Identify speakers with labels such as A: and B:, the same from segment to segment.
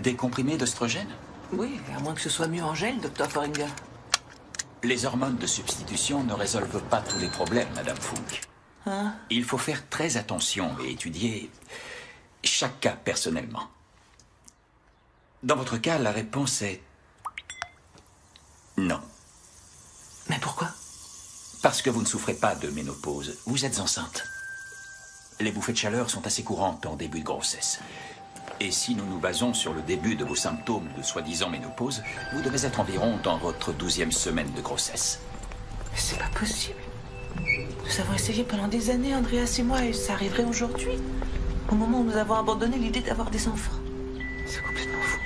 A: Des comprimés d'oestrogène?
B: Oui, à moins que ce soit mieux en gel, Dr. Foringa.
A: Les hormones de substitution ne résolvent pas tous les problèmes, Madame Funk.
B: Hein?
A: Il faut faire très attention et étudier chaque cas personnellement. Dans votre cas, la réponse est non.
B: Mais pourquoi?
A: Parce que vous ne souffrez pas de ménopause. Vous êtes enceinte. Les bouffées de chaleur sont assez courantes en début de grossesse. Et si nous nous basons sur le début de vos symptômes de soi-disant ménopause, vous devez être environ dans votre 12e semaine de grossesse.
B: Mais c'est pas possible. Nous avons essayé pendant des années, Andreas et moi, et ça arriverait aujourd'hui. Au moment où nous avons abandonné l'idée d'avoir des enfants. C'est complètement fou.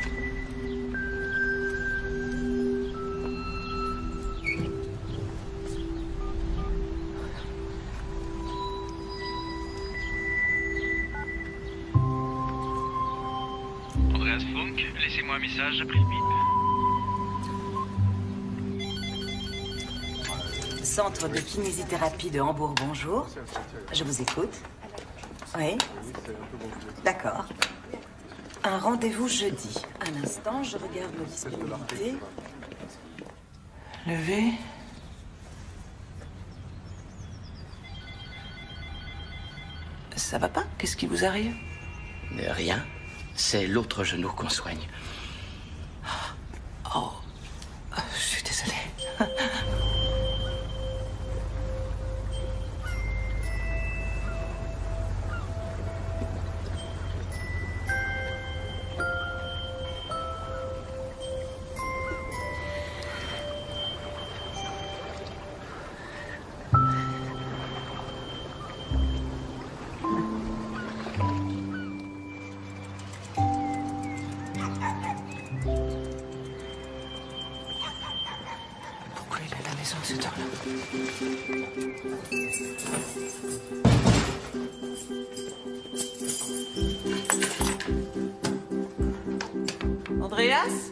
C: Andreas Funk, laissez-moi un message après le bip.
D: Centre de kinésithérapie de Hambourg, bonjour. Je vous écoute. Oui. D'accord. Un rendez-vous jeudi. Un instant, je regarde nos disponibilités.
B: Levez. Ça va pas? Qu'est-ce qui vous arrive?
E: Rien. C'est l'autre genou qu'on soigne.
B: Oh, je suis désolée. Pourquoi il est à la maison à cette heure-là? Andreas?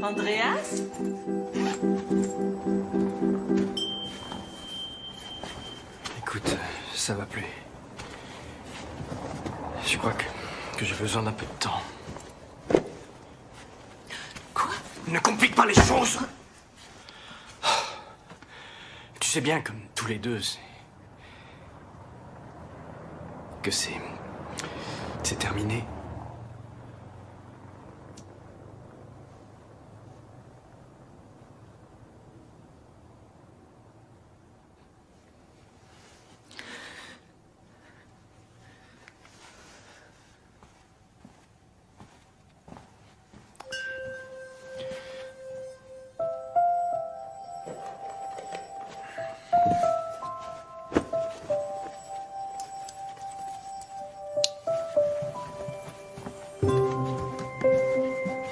B: Andreas?
F: Écoute, ça va plus. Je crois que j'ai besoin d'un peu de temps.
B: Quoi?
F: Ne complique pas les choses! Tu sais bien, comme tous les deux, que c'est terminé.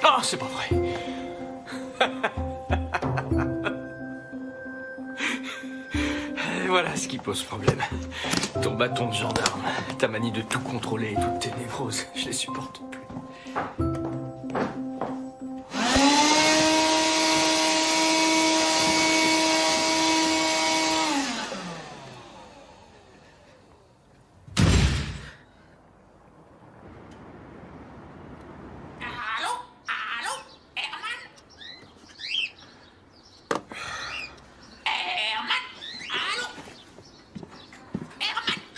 F: Ah, c'est pas vrai. Et voilà ce qui pose problème. Ton bâton de gendarme, ta manie de tout contrôler et toutes tes névroses, je les supporte plus.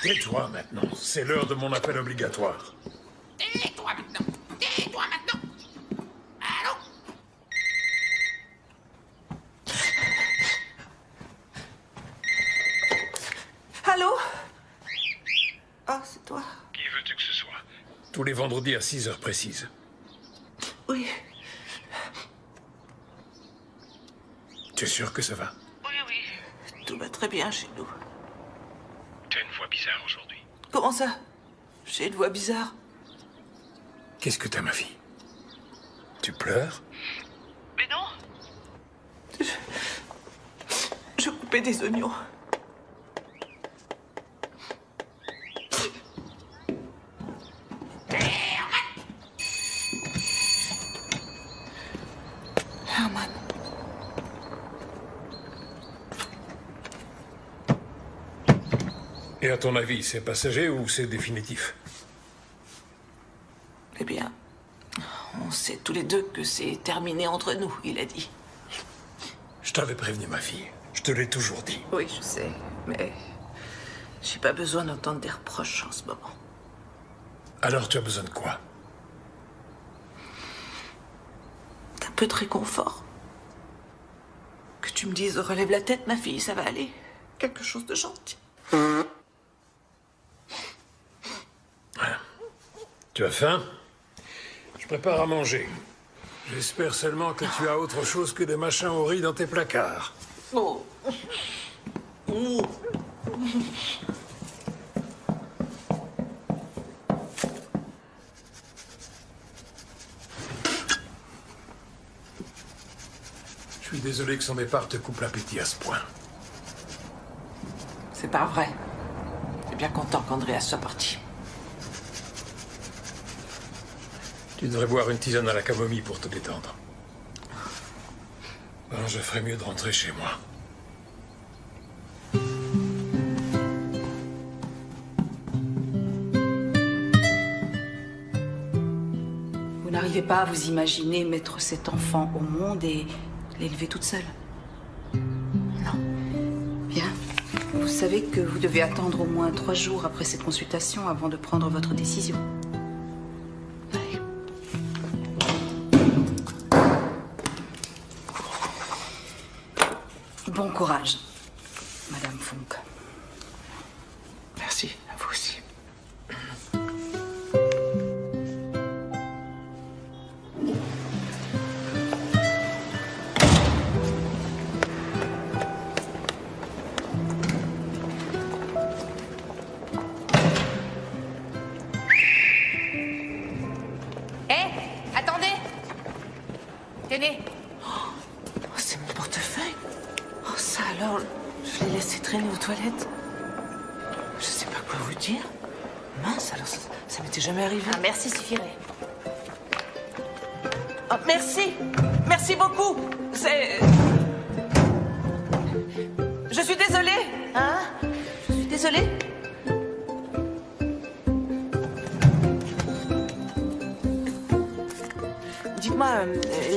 G: Tais-toi maintenant, c'est l'heure de mon appel obligatoire.
H: Tais-toi maintenant. Tais-toi maintenant. Allô?
B: Allô? Oh, c'est toi?
G: Qui veux-tu que ce soit? Tous les vendredis à 6 heures précises.
B: Oui.
G: Tu es sûr que ça va?
H: Oui, oui.
B: Tout va très bien chez nous.
G: Tu as une voix bizarre aujourd'hui.
B: Comment ça? J'ai une voix bizarre.
G: Qu'est-ce que t'as, ma fille? Tu pleures?
H: Mais non.
B: Je coupais des oignons. Herman.
G: Et à ton avis, c'est passager ou c'est définitif?
B: Eh bien, on sait tous les deux que c'est terminé entre nous, il a dit.
G: Je t'avais prévenu, ma fille. Je te l'ai toujours dit.
B: Oui, je sais, mais j'ai pas besoin d'entendre des reproches en ce moment.
G: Alors tu as besoin de quoi?
B: D'un peu de réconfort. Que tu me dises, relève la tête, ma fille, ça va aller. Quelque chose de gentil.
G: Tu as faim? Je prépare à manger. J'espère seulement que tu as autre chose que des machins au riz dans tes placards.
B: Oh. Mmh.
G: Je suis désolé que son départ te coupe l'appétit à ce point.
B: C'est pas vrai. Je suis bien content qu'Andreas soit parti.
G: Tu devrais boire une tisane à la camomille pour te détendre. Ben, je ferais mieux de rentrer chez moi.
I: Vous n'arrivez pas à vous imaginer mettre cet enfant au monde et l'élever toute seule?
B: Non.
I: Bien. Vous savez que vous devez attendre au moins 3 jours après cette consultation avant de prendre votre décision.
B: Oui.
I: Bon courage, Madame Funk.
B: Merci, à vous aussi.
D: Attendez. Tenez.
B: Oh, c'est mon portefeuille. Oh, ça alors, je l'ai laissé traîner aux toilettes. Je sais pas quoi vous dire. Mince, alors ça m'était jamais arrivé.
D: Un merci suffirait.
B: Oh, merci. Merci beaucoup. C'est... Je suis désolée. Hein? Je suis désolée. Dites-moi,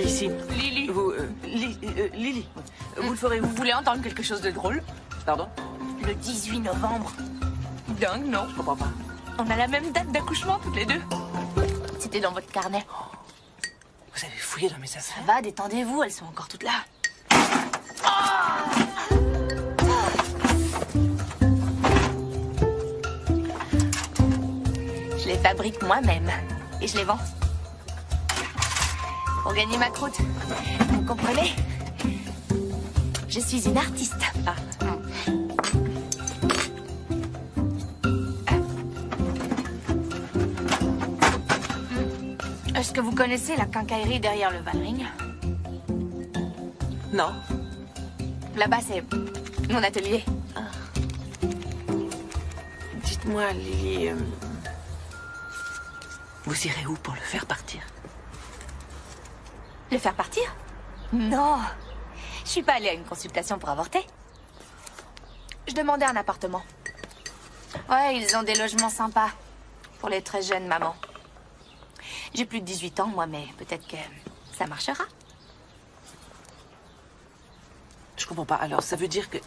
B: ici.
J: Lily.
B: Vous, Lily, vous le ferez où?
J: Vous voulez entendre quelque chose de drôle?
B: Pardon?
J: Le 18 novembre. Dingue, non?
B: Je comprends pas.
J: On a la même date d'accouchement toutes les deux. C'était dans votre carnet.
B: Vous avez fouillé dans mes affaires?
J: Ça va, détendez-vous, elles sont encore toutes là. Je les fabrique moi-même et je les vends. Pour gagner ma croûte. Vous comprenez? Je suis une artiste.
B: Ah.
J: Est-ce que vous connaissez la quincaillerie derrière le Valring?
B: Non.
J: Là-bas, c'est mon atelier.
B: Dites-moi, Lily, vous irez où pour le faire partir?
J: Le faire partir? Non. Je suis pas allée à une consultation pour avorter. Je demandais un appartement. Ouais, ils ont des logements sympas. Pour les très jeunes mamans. J'ai plus de 18 ans, moi, mais peut-être que ça marchera.
B: Je comprends pas. Alors, ça veut dire que...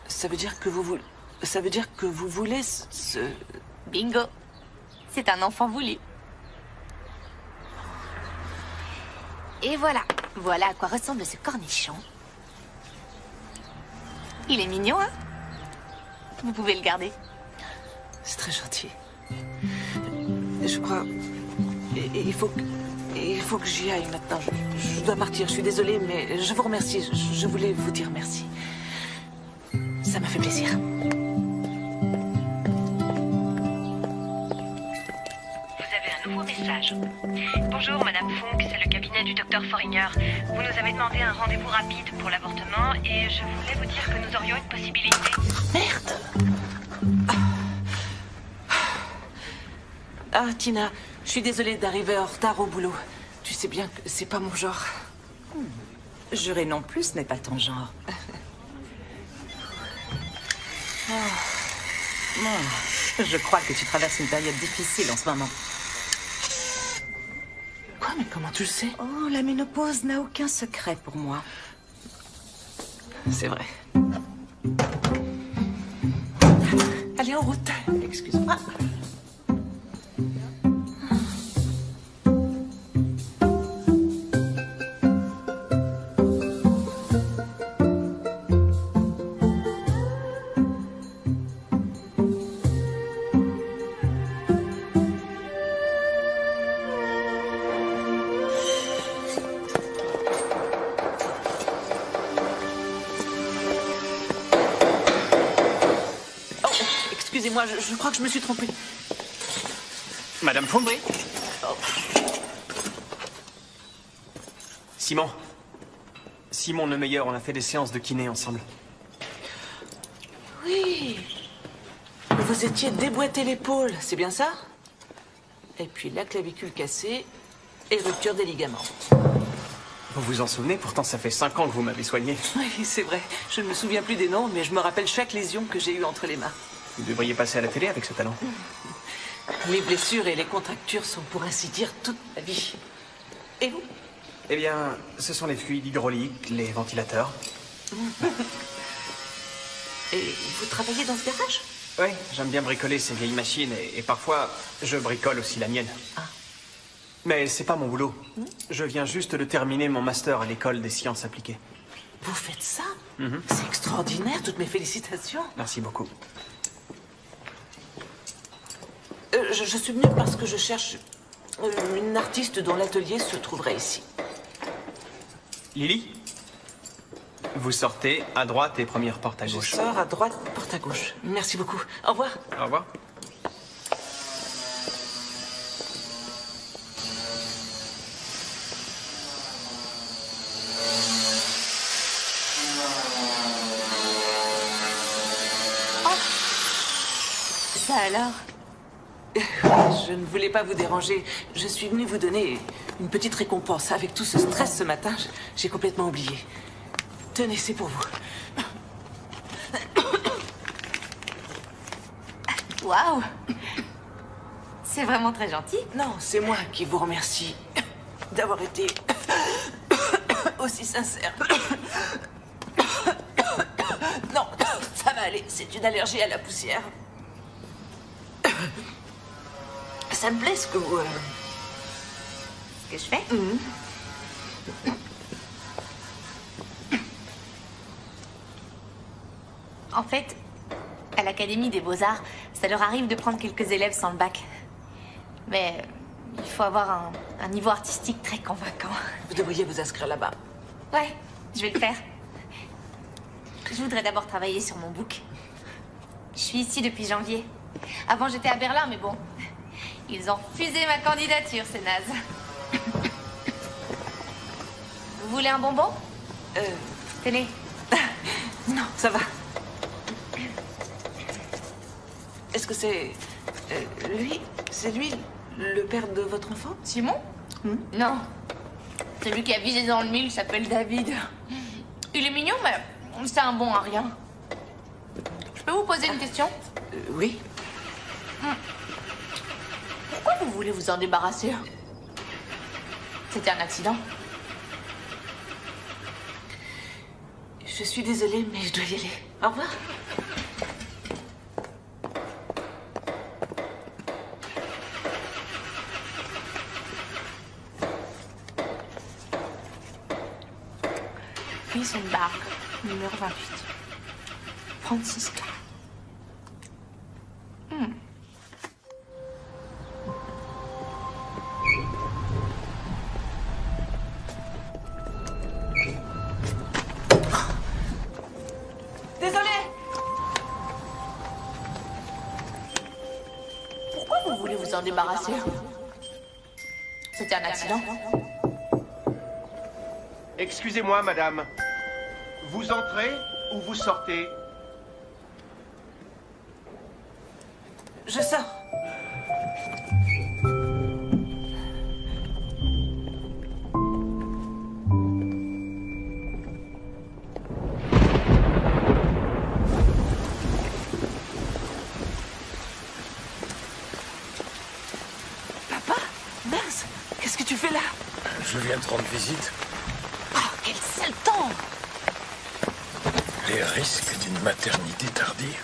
B: Ça veut dire que vous voulez... Ça veut dire que vous voulez ce...
J: Bingo. C'est un enfant voulu. Et voilà. Voilà à quoi ressemble ce cornichon. Il est mignon, hein? Vous pouvez le garder.
B: C'est très gentil. Je crois... Il faut que j'y aille maintenant. Je dois partir. Je suis désolée, mais je vous remercie. Je voulais vous dire merci. Ça m'a fait plaisir.
K: Vous avez un nouveau message. Bonjour, Madame Funk, c'est le cabinet du docteur Foringer. Vous nous avez demandé un rendez-vous rapide pour l'avortement et je voulais vous dire que nous aurions une possibilité.
B: Merde! Ah, Tina, je suis désolée d'arriver en retard au boulot. Tu sais bien que c'est pas mon genre.
D: Jurer non plus n'est pas ton genre.
B: Je crois que tu traverses une période difficile en ce moment. Quoi, mais comment tu le sais?
D: Oh, la ménopause n'a aucun secret pour moi.
B: C'est vrai. Allez, en route. Excuse-moi. Excusez-moi, je crois que je me suis trompée.
F: Madame Fong?
B: Oui.
F: Simon. Simon le meilleur, on a fait des séances de kiné ensemble.
B: Oui. Vous étiez déboîté l'épaule, c'est bien ça? Et puis la clavicule cassée et rupture des ligaments.
F: Vous vous en souvenez? Pourtant, ça fait 5 ans que vous m'avez soigné.
B: Oui, c'est vrai. Je ne me souviens plus des noms, mais je me rappelle chaque lésion que j'ai eue entre les mains.
F: Vous devriez passer à la télé avec ce talent.
B: Les blessures et les contractures sont pour ainsi dire toute ma vie. Et vous?
F: Eh bien, ce sont les fluides hydrauliques, les ventilateurs.
B: Et vous travaillez dans ce garage?
F: Oui, j'aime bien bricoler ces vieilles machines et parfois, je bricole aussi la mienne.
B: Ah.
F: Mais c'est pas mon boulot. Je viens juste de terminer mon master à l'école des sciences appliquées.
B: Vous faites ça? C'est extraordinaire, toutes mes félicitations.
F: Merci beaucoup.
B: Je suis venue parce que je cherche une artiste dont l'atelier se trouverait ici.
F: Lily? Vous sortez à droite et première porte à gauche.
B: Je sors à droite, porte à gauche. Merci beaucoup. Au revoir.
F: Au revoir.
J: Ça alors?
B: Je ne voulais pas vous déranger. Je suis venue vous donner une petite récompense. Avec tout ce stress ce matin, j'ai complètement oublié. Tenez, c'est pour vous.
J: Waouh! C'est vraiment très gentil.
B: Non, c'est moi qui vous remercie d'avoir été aussi sincère. Non, ça va aller. C'est une allergie à la poussière. Ça me plaît ce que vous...
J: Ce que je fais? En fait, à l'Académie des Beaux-Arts, ça leur arrive de prendre quelques élèves sans le bac. Mais il faut avoir un niveau artistique très convaincant.
B: Vous devriez vous inscrire là-bas.
J: Ouais, je vais le faire. Je voudrais d'abord travailler sur mon book. Je suis ici depuis janvier. Avant, j'étais à Berlin, mais bon... Ils ont refusé ma candidature, c'est naze. Vous voulez un bonbon? Tenez.
B: Non, ça va. Est-ce que c'est... lui? C'est lui, le père de votre enfant?
J: Simon? Non. Celui qui a visé dans le mille s'appelle David. Il est mignon, mais c'est un bon à rien. Je peux vous poser une question?
B: Oui.
J: Pourquoi vous voulez vous en débarrasser? C'était un accident.
B: Je suis désolée, mais je dois y aller. Au revoir.
J: Wiesenberg, numéro 28. Franziska. En débarrasser. C'était un accident.
L: Excusez-moi, madame. Vous entrez ou vous sortez?
B: Je sors. Qu'est-ce que tu fais là?
G: Je viens te rendre visite.
J: Oh, quel sale temps!
G: Les risques d'une maternité tardive.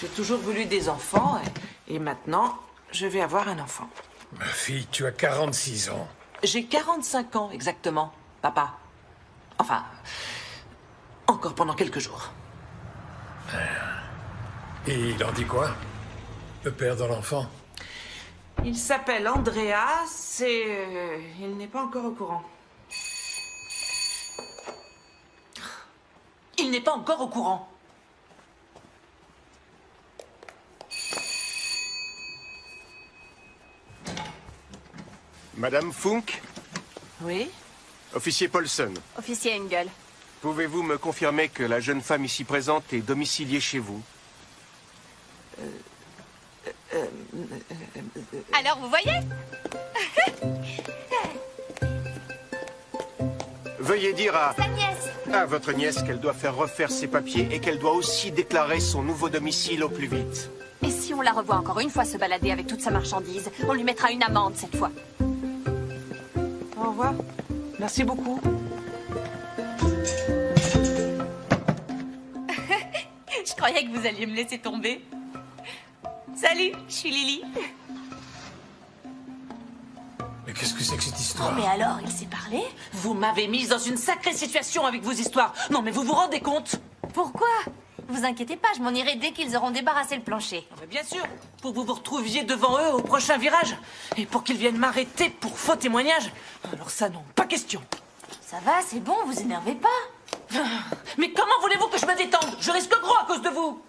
B: J'ai toujours voulu des enfants et maintenant, je vais avoir un enfant.
G: Ma fille, tu as 46 ans.
B: J'ai 45 ans exactement, papa. Enfin, encore pendant quelques jours.
G: Et il en dit quoi? Le père de l'enfant?
B: Il s'appelle Andreas et il n'est pas encore au courant. Il n'est pas encore au courant.
L: Madame Funk,
B: Oui?
L: officier Paulson,
J: Officier Engel.
L: pouvez-vous me confirmer que la jeune femme ici présente est domiciliée chez vous?
J: Alors, vous voyez?
L: Veuillez dire
J: Sa nièce.
L: à votre nièce qu'elle doit faire refaire ses papiers et qu'elle doit aussi déclarer son nouveau domicile au plus vite.
J: Et si on la revoit encore une fois se balader avec toute sa marchandise, on lui mettra une amende cette fois.
B: Au revoir. Merci beaucoup.
J: Je croyais que vous alliez me laisser tomber. Salut, je suis Lily.
G: Mais qu'est-ce que c'est que cette histoire?
J: Mais alors, il s'est parlé?
B: Vous m'avez mise dans une sacrée situation avec vos histoires. Non, mais vous vous rendez compte?
J: Pourquoi? Vous inquiétez pas, je m'en irai dès qu'ils auront débarrassé le plancher.
B: Mais bien sûr, pour que vous vous retrouviez devant eux au prochain virage. Et pour qu'ils viennent m'arrêter pour faux témoignage. Alors ça, non, pas question.
J: Ça va, c'est bon, vous énervez pas.
B: Mais comment voulez-vous que je me détende? Je risque gros à cause de vous.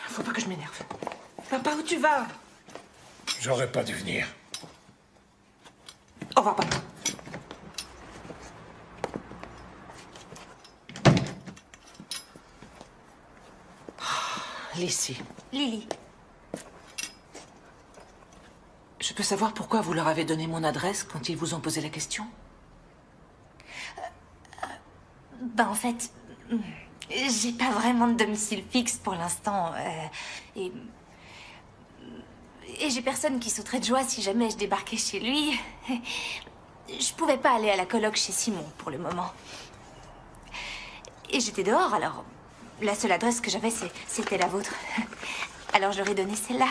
B: Faut pas que je m'énerve. Papa, où tu vas?
G: J'aurais pas dû venir.
B: Au revoir, papa. Lissy.
J: Lily.
B: Je peux savoir pourquoi vous leur avez donné mon adresse quand ils vous ont posé la question?
J: En fait, j'ai pas vraiment de domicile fixe pour l'instant. Et j'ai personne qui sauterait de joie si jamais je débarquais chez lui. Je pouvais pas aller à la coloc chez Simon pour le moment. Et j'étais dehors, alors la seule adresse que j'avais, c'était la vôtre. Alors je leur ai donné celle-là.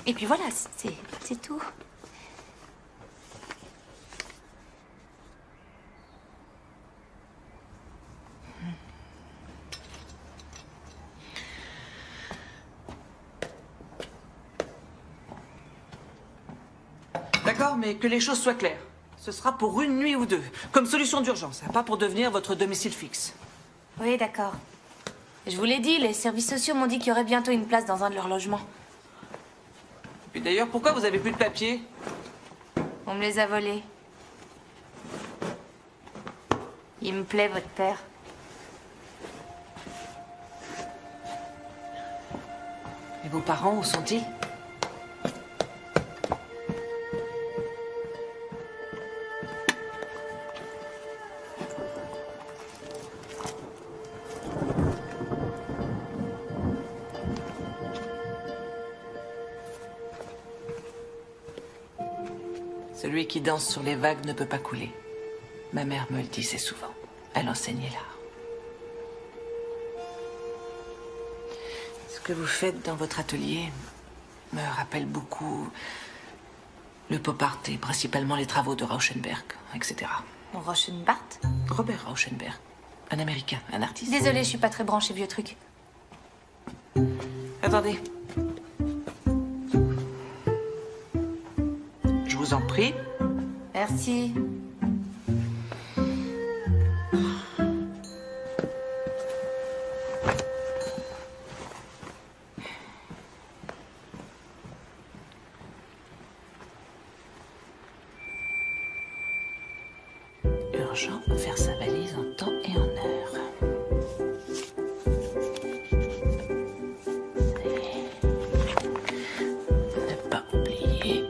J: Et puis voilà, c'est tout.
B: D'accord, mais que les choses soient claires. Ce sera pour une nuit ou deux, comme solution d'urgence, pas pour devenir votre domicile fixe.
J: Oui, d'accord. Je vous l'ai dit, les services sociaux m'ont dit qu'il y aurait bientôt une place dans un de leurs logements.
B: Et d'ailleurs, pourquoi vous avez plus de papier?
J: On me les a volés. Il me plaît, votre père.
B: Et vos parents, où sont-ils? Celui qui danse sur les vagues ne peut pas couler. Ma mère me le disait souvent. Elle enseignait l'art. Ce que vous faites dans votre atelier me rappelle beaucoup le pop art et principalement les travaux de Rauschenberg, etc.
J: Rauschenberg?
B: Robert Rauschenberg, un Américain, un artiste.
J: Désolée, je suis pas très branchée vieux trucs.
B: Attendez. Je vous en prie.
J: Merci.
B: Urgent, faire sa valise en temps et en heure. Ne pas oublier.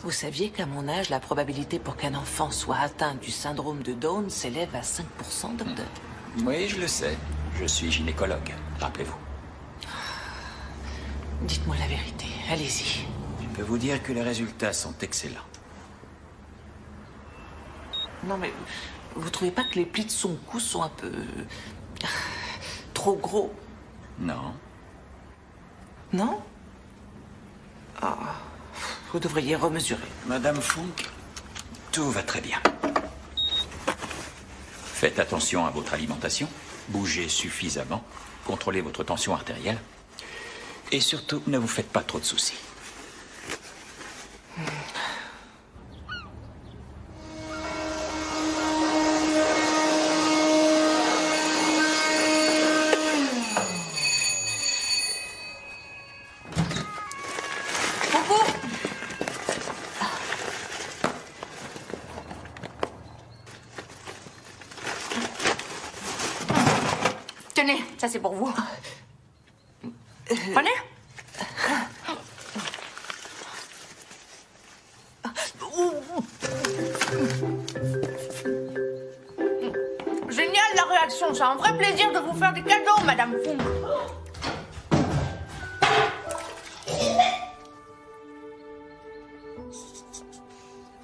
B: Vous saviez qu'à mon âge, la probabilité pour qu'un enfant soit atteint du syndrome de Down s'élève à 5%, docteur?
A: Oui, je le sais. Je suis gynécologue, rappelez-vous.
B: Dites-moi la vérité, allez-y.
A: Je peux vous dire que les résultats sont excellents.
B: Non mais, vous trouvez pas que les plis de son cou sont un peu... trop gros?
A: Non.
B: Non? Ah, vous devriez remesurer.
A: Madame Funk, tout va très bien. Faites attention à votre alimentation, bougez suffisamment, contrôlez votre tension artérielle et surtout, ne vous faites pas trop de soucis.
J: Tenez, ça c'est pour vous. Prenez. Génial la réaction, c'est un vrai plaisir de vous faire des cadeaux, Madame Funk.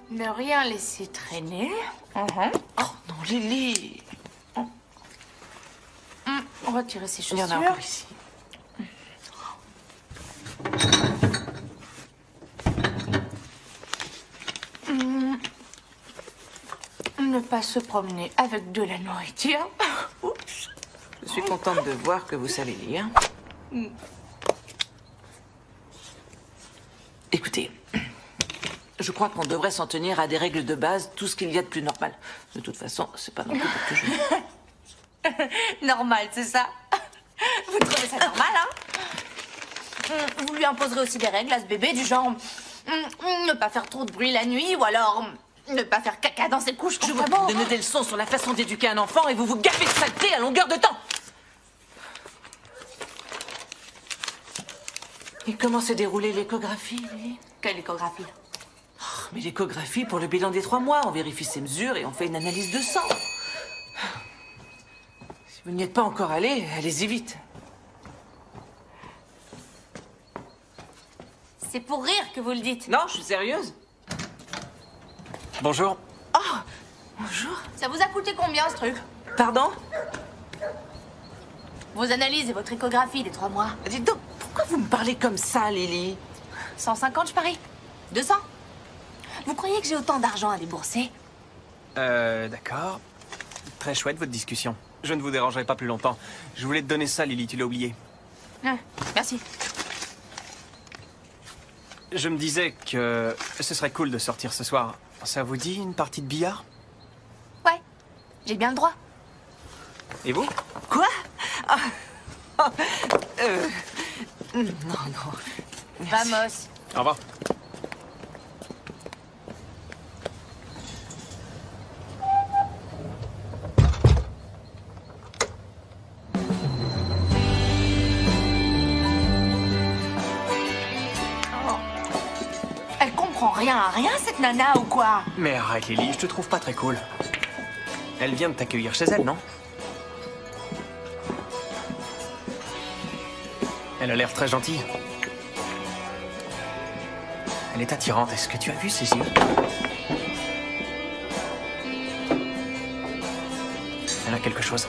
J: Ne rien laisser traîner.
B: Oh non, Lily.
J: Retirez ces chaussures.
B: Il y en a encore ici.
J: Ne pas se promener avec de la nourriture.
B: Oups. Je suis contente de voir que vous savez lire. Écoutez, je crois qu'on devrait s'en tenir à des règles de base, tout ce qu'il y a de plus normal. De toute façon, c'est pas non plus pour que je...
J: Normal, c'est ça? Vous trouvez ça normal, hein? Vous lui imposerez aussi des règles à ce bébé, du genre... ne pas faire trop de bruit la nuit, ou alors... ne pas faire caca dans ses couches.
B: Je vous donne des leçons sur la façon d'éduquer un enfant et vous vous gaffez de saleté à longueur de temps. Et comment s'est déroulée l'échographie, Lily?
J: Quelle échographie?
B: Mais l'échographie pour le bilan des 3 mois. On vérifie ses mesures et on fait une analyse de sang. Si vous n'y êtes pas encore allé, allez-y vite.
J: C'est pour rire que vous le dites.
B: Non, je suis sérieuse.
F: Bonjour.
B: Oh, bonjour.
J: Ça vous a coûté combien, ce truc?
B: Pardon?
J: Vos analyses et votre échographie des 3 mois.
B: Dites donc, pourquoi vous me parlez comme ça, Lily?
J: 150, je parie. 200. Vous croyez que j'ai autant d'argent à débourser?
F: D'accord. Très chouette, votre discussion. Je ne vous dérangerai pas plus longtemps. Je voulais te donner ça, Lily, tu l'as oublié.
J: Ah, merci.
F: Je me disais que ce serait cool de sortir ce soir. Ça vous dit une partie de billard?
J: Ouais, j'ai bien le droit.
F: Et vous?
B: Quoi? Non. Merci.
J: Vamos.
F: Au revoir.
J: Elle comprend rien à rien, cette nana, ou quoi?
F: Mais arrête, Lily, je te trouve pas très cool. Elle vient de t'accueillir chez elle, non? Elle a l'air très gentille. Elle est attirante. Est-ce que tu as vu ses yeux? Elle a quelque chose.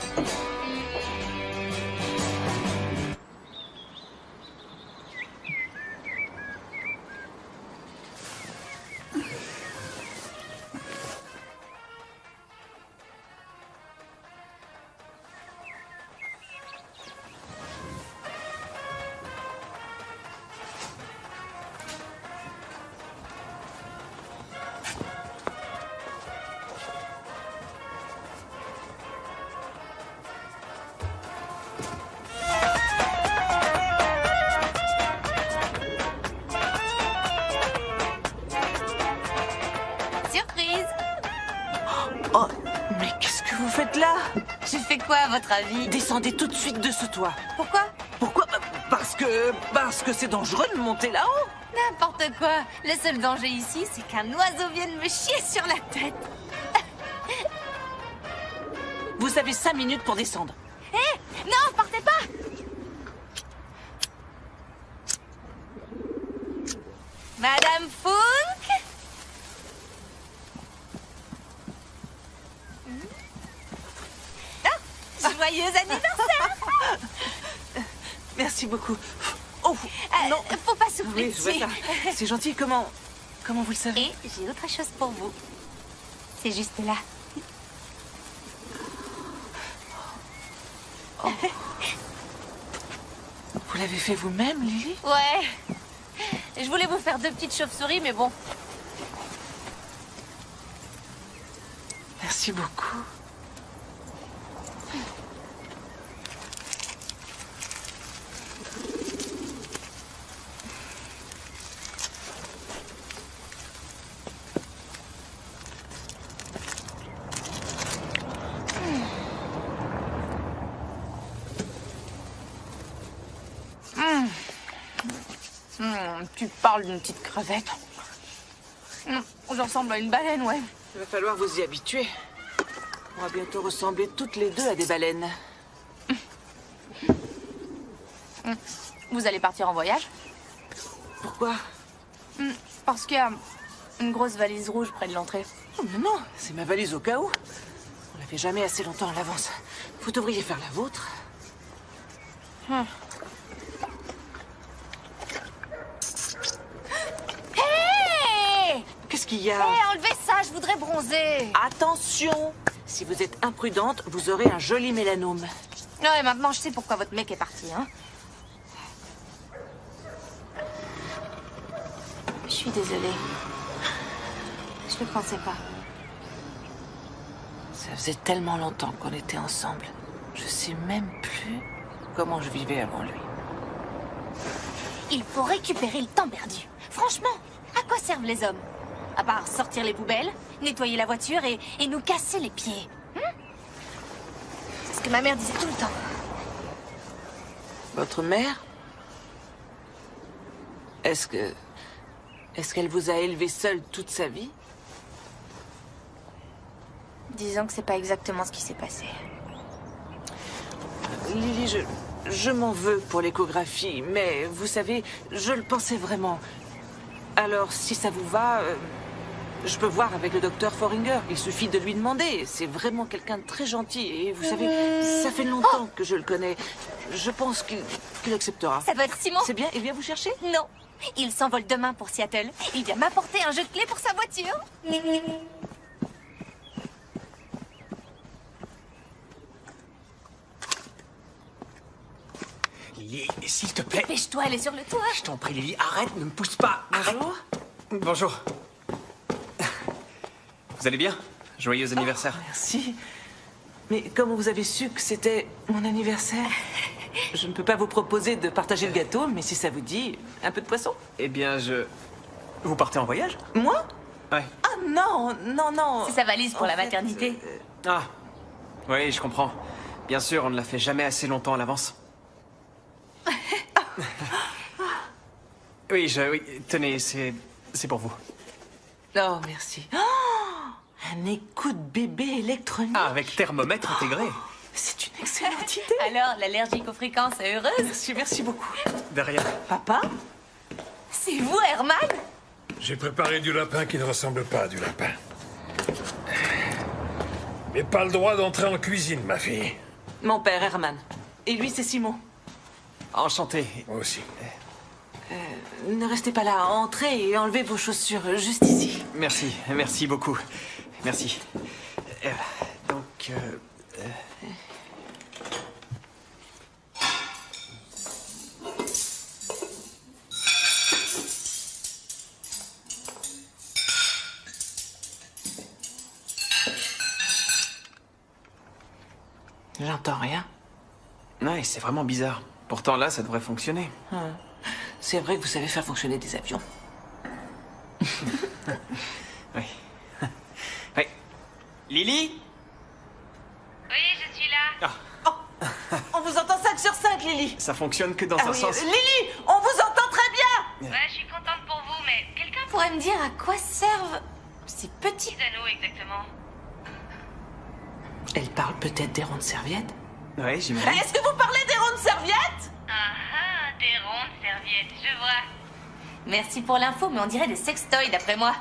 J: Surprise!
B: Oh, mais qu'est-ce que vous faites là?
J: J'ai fait quoi, à votre avis?
B: Descendez tout de suite de ce toit.
J: Pourquoi?
B: Pourquoi? Parce Parce que c'est dangereux de monter là-haut.
J: N'importe quoi. Le seul danger ici, c'est qu'un oiseau vienne me chier sur la tête.
B: Vous avez 5 minutes pour descendre.
J: Hé, non, partez pas. Madame Funk. Ah, joyeux anniversaire.
B: Merci beaucoup. Oh, non.
J: Faut pas souffrir.
B: Oui, je vois ça. C'est gentil. Comment vous le savez?
J: Et j'ai autre chose pour vous. C'est juste là.
B: Oh. Vous l'avez fait vous-même, Lily?
J: Ouais. Je voulais vous faire 2 petites chauves-souris, mais bon.
B: Merci beaucoup.
J: Tu parles d'une petite crevette. J'en ressemble à une baleine, ouais.
B: Il va falloir vous y habituer. On va bientôt ressembler toutes les deux à des baleines.
J: Vous allez partir en voyage?
B: Pourquoi?
J: Parce qu'il y a une grosse valise rouge près de l'entrée.
B: Oh, mais non, c'est ma valise au cas où. On la fait jamais assez longtemps à l'avance. Vous devriez faire la vôtre. Qu'est-ce qu'il y a?
J: Enlevez ça, je voudrais bronzer.
B: Attention! Si vous êtes imprudente, vous aurez un joli mélanome.
J: Ouais, maintenant je sais pourquoi votre mec est parti, hein. Je suis désolée. Je le pensais pas.
B: Ça faisait tellement longtemps qu'on était ensemble. Je sais même plus comment je vivais avant lui.
J: Il faut récupérer le temps perdu. Franchement, à quoi servent les hommes? À part sortir les poubelles, nettoyer la voiture et nous casser les pieds. C'est ce que ma mère disait tout le temps.
B: Votre mère? Est-ce qu'elle vous a élevé seule toute sa vie?
J: Disons que c'est pas exactement ce qui s'est passé.
B: Lily, je m'en veux pour l'échographie, mais vous savez, je le pensais vraiment. Alors, si ça vous va, je peux voir avec le docteur Foringer. Il suffit de lui demander. C'est vraiment quelqu'un de très gentil. Et vous savez, ça fait longtemps que je le connais. Je pense qu'il acceptera.
J: Ça doit être Simon.
B: C'est bien, il vient vous chercher?
J: Non. Il s'envole demain pour Seattle. Il vient m'apporter un jeu de clés pour sa voiture.
F: Lily, s'il te plaît.
J: Dépêche-toi, elle est sur le toit.
F: Je t'en prie, Lily, arrête, ne me pousse pas.
B: Bonjour.
F: Bonjour. Vous allez bien? Joyeux anniversaire.
B: Merci. Mais comment vous avez su que c'était mon anniversaire? Je ne peux pas vous proposer de partager le gâteau, mais si ça vous dit, un peu de poisson.
F: Eh bien, Vous partez en voyage?
B: Moi?
F: Ouais.
B: Ah non, non, non.
J: C'est sa valise pour la maternité.
F: Ah, oui, je comprends. Bien sûr, on ne la fait jamais assez longtemps à l'avance. Oui, tenez, c'est pour vous.
B: Oh, merci. Oh, un écoute bébé électronique.
F: Ah, avec thermomètre intégré.
B: C'est une excellente idée.
J: Alors, l'allergique aux fréquences est heureuse?
B: Merci beaucoup.
F: De rien.
B: Papa?
J: C'est vous, Herman?
G: J'ai préparé du lapin qui ne ressemble pas à du lapin. Mais pas le droit d'entrer en cuisine, ma fille.
B: Mon père, Herman. Et lui, c'est Simon.
F: Enchanté.
G: Moi aussi.
B: Ne restez pas là. Entrez et enlevez vos chaussures juste ici.
F: Merci beaucoup. Merci. Donc,
B: J'entends rien.
F: Ouais, c'est vraiment bizarre. Pourtant, là, ça devrait fonctionner.
B: C'est vrai que vous savez faire fonctionner des avions.
F: Oui. Oui. Lily?
K: Oui, je suis là.
B: On vous entend 5 sur 5, Lily.
F: Ça fonctionne que dans
B: Ah
F: un
B: oui,
F: sens.
B: Lily, on vous entend très bien.
K: Ouais, je suis contente pour vous, mais quelqu'un
J: Pourrait me dire à quoi servent ces petits
K: anneaux exactement?
B: Elle parle peut-être des rondes serviettes.
F: Ouais, j'imagine.
B: Est-ce que vous parlez des rondes serviettes?
K: Ah, des rondes serviettes, je vois.
J: Merci pour l'info, mais on dirait des sextoys d'après moi.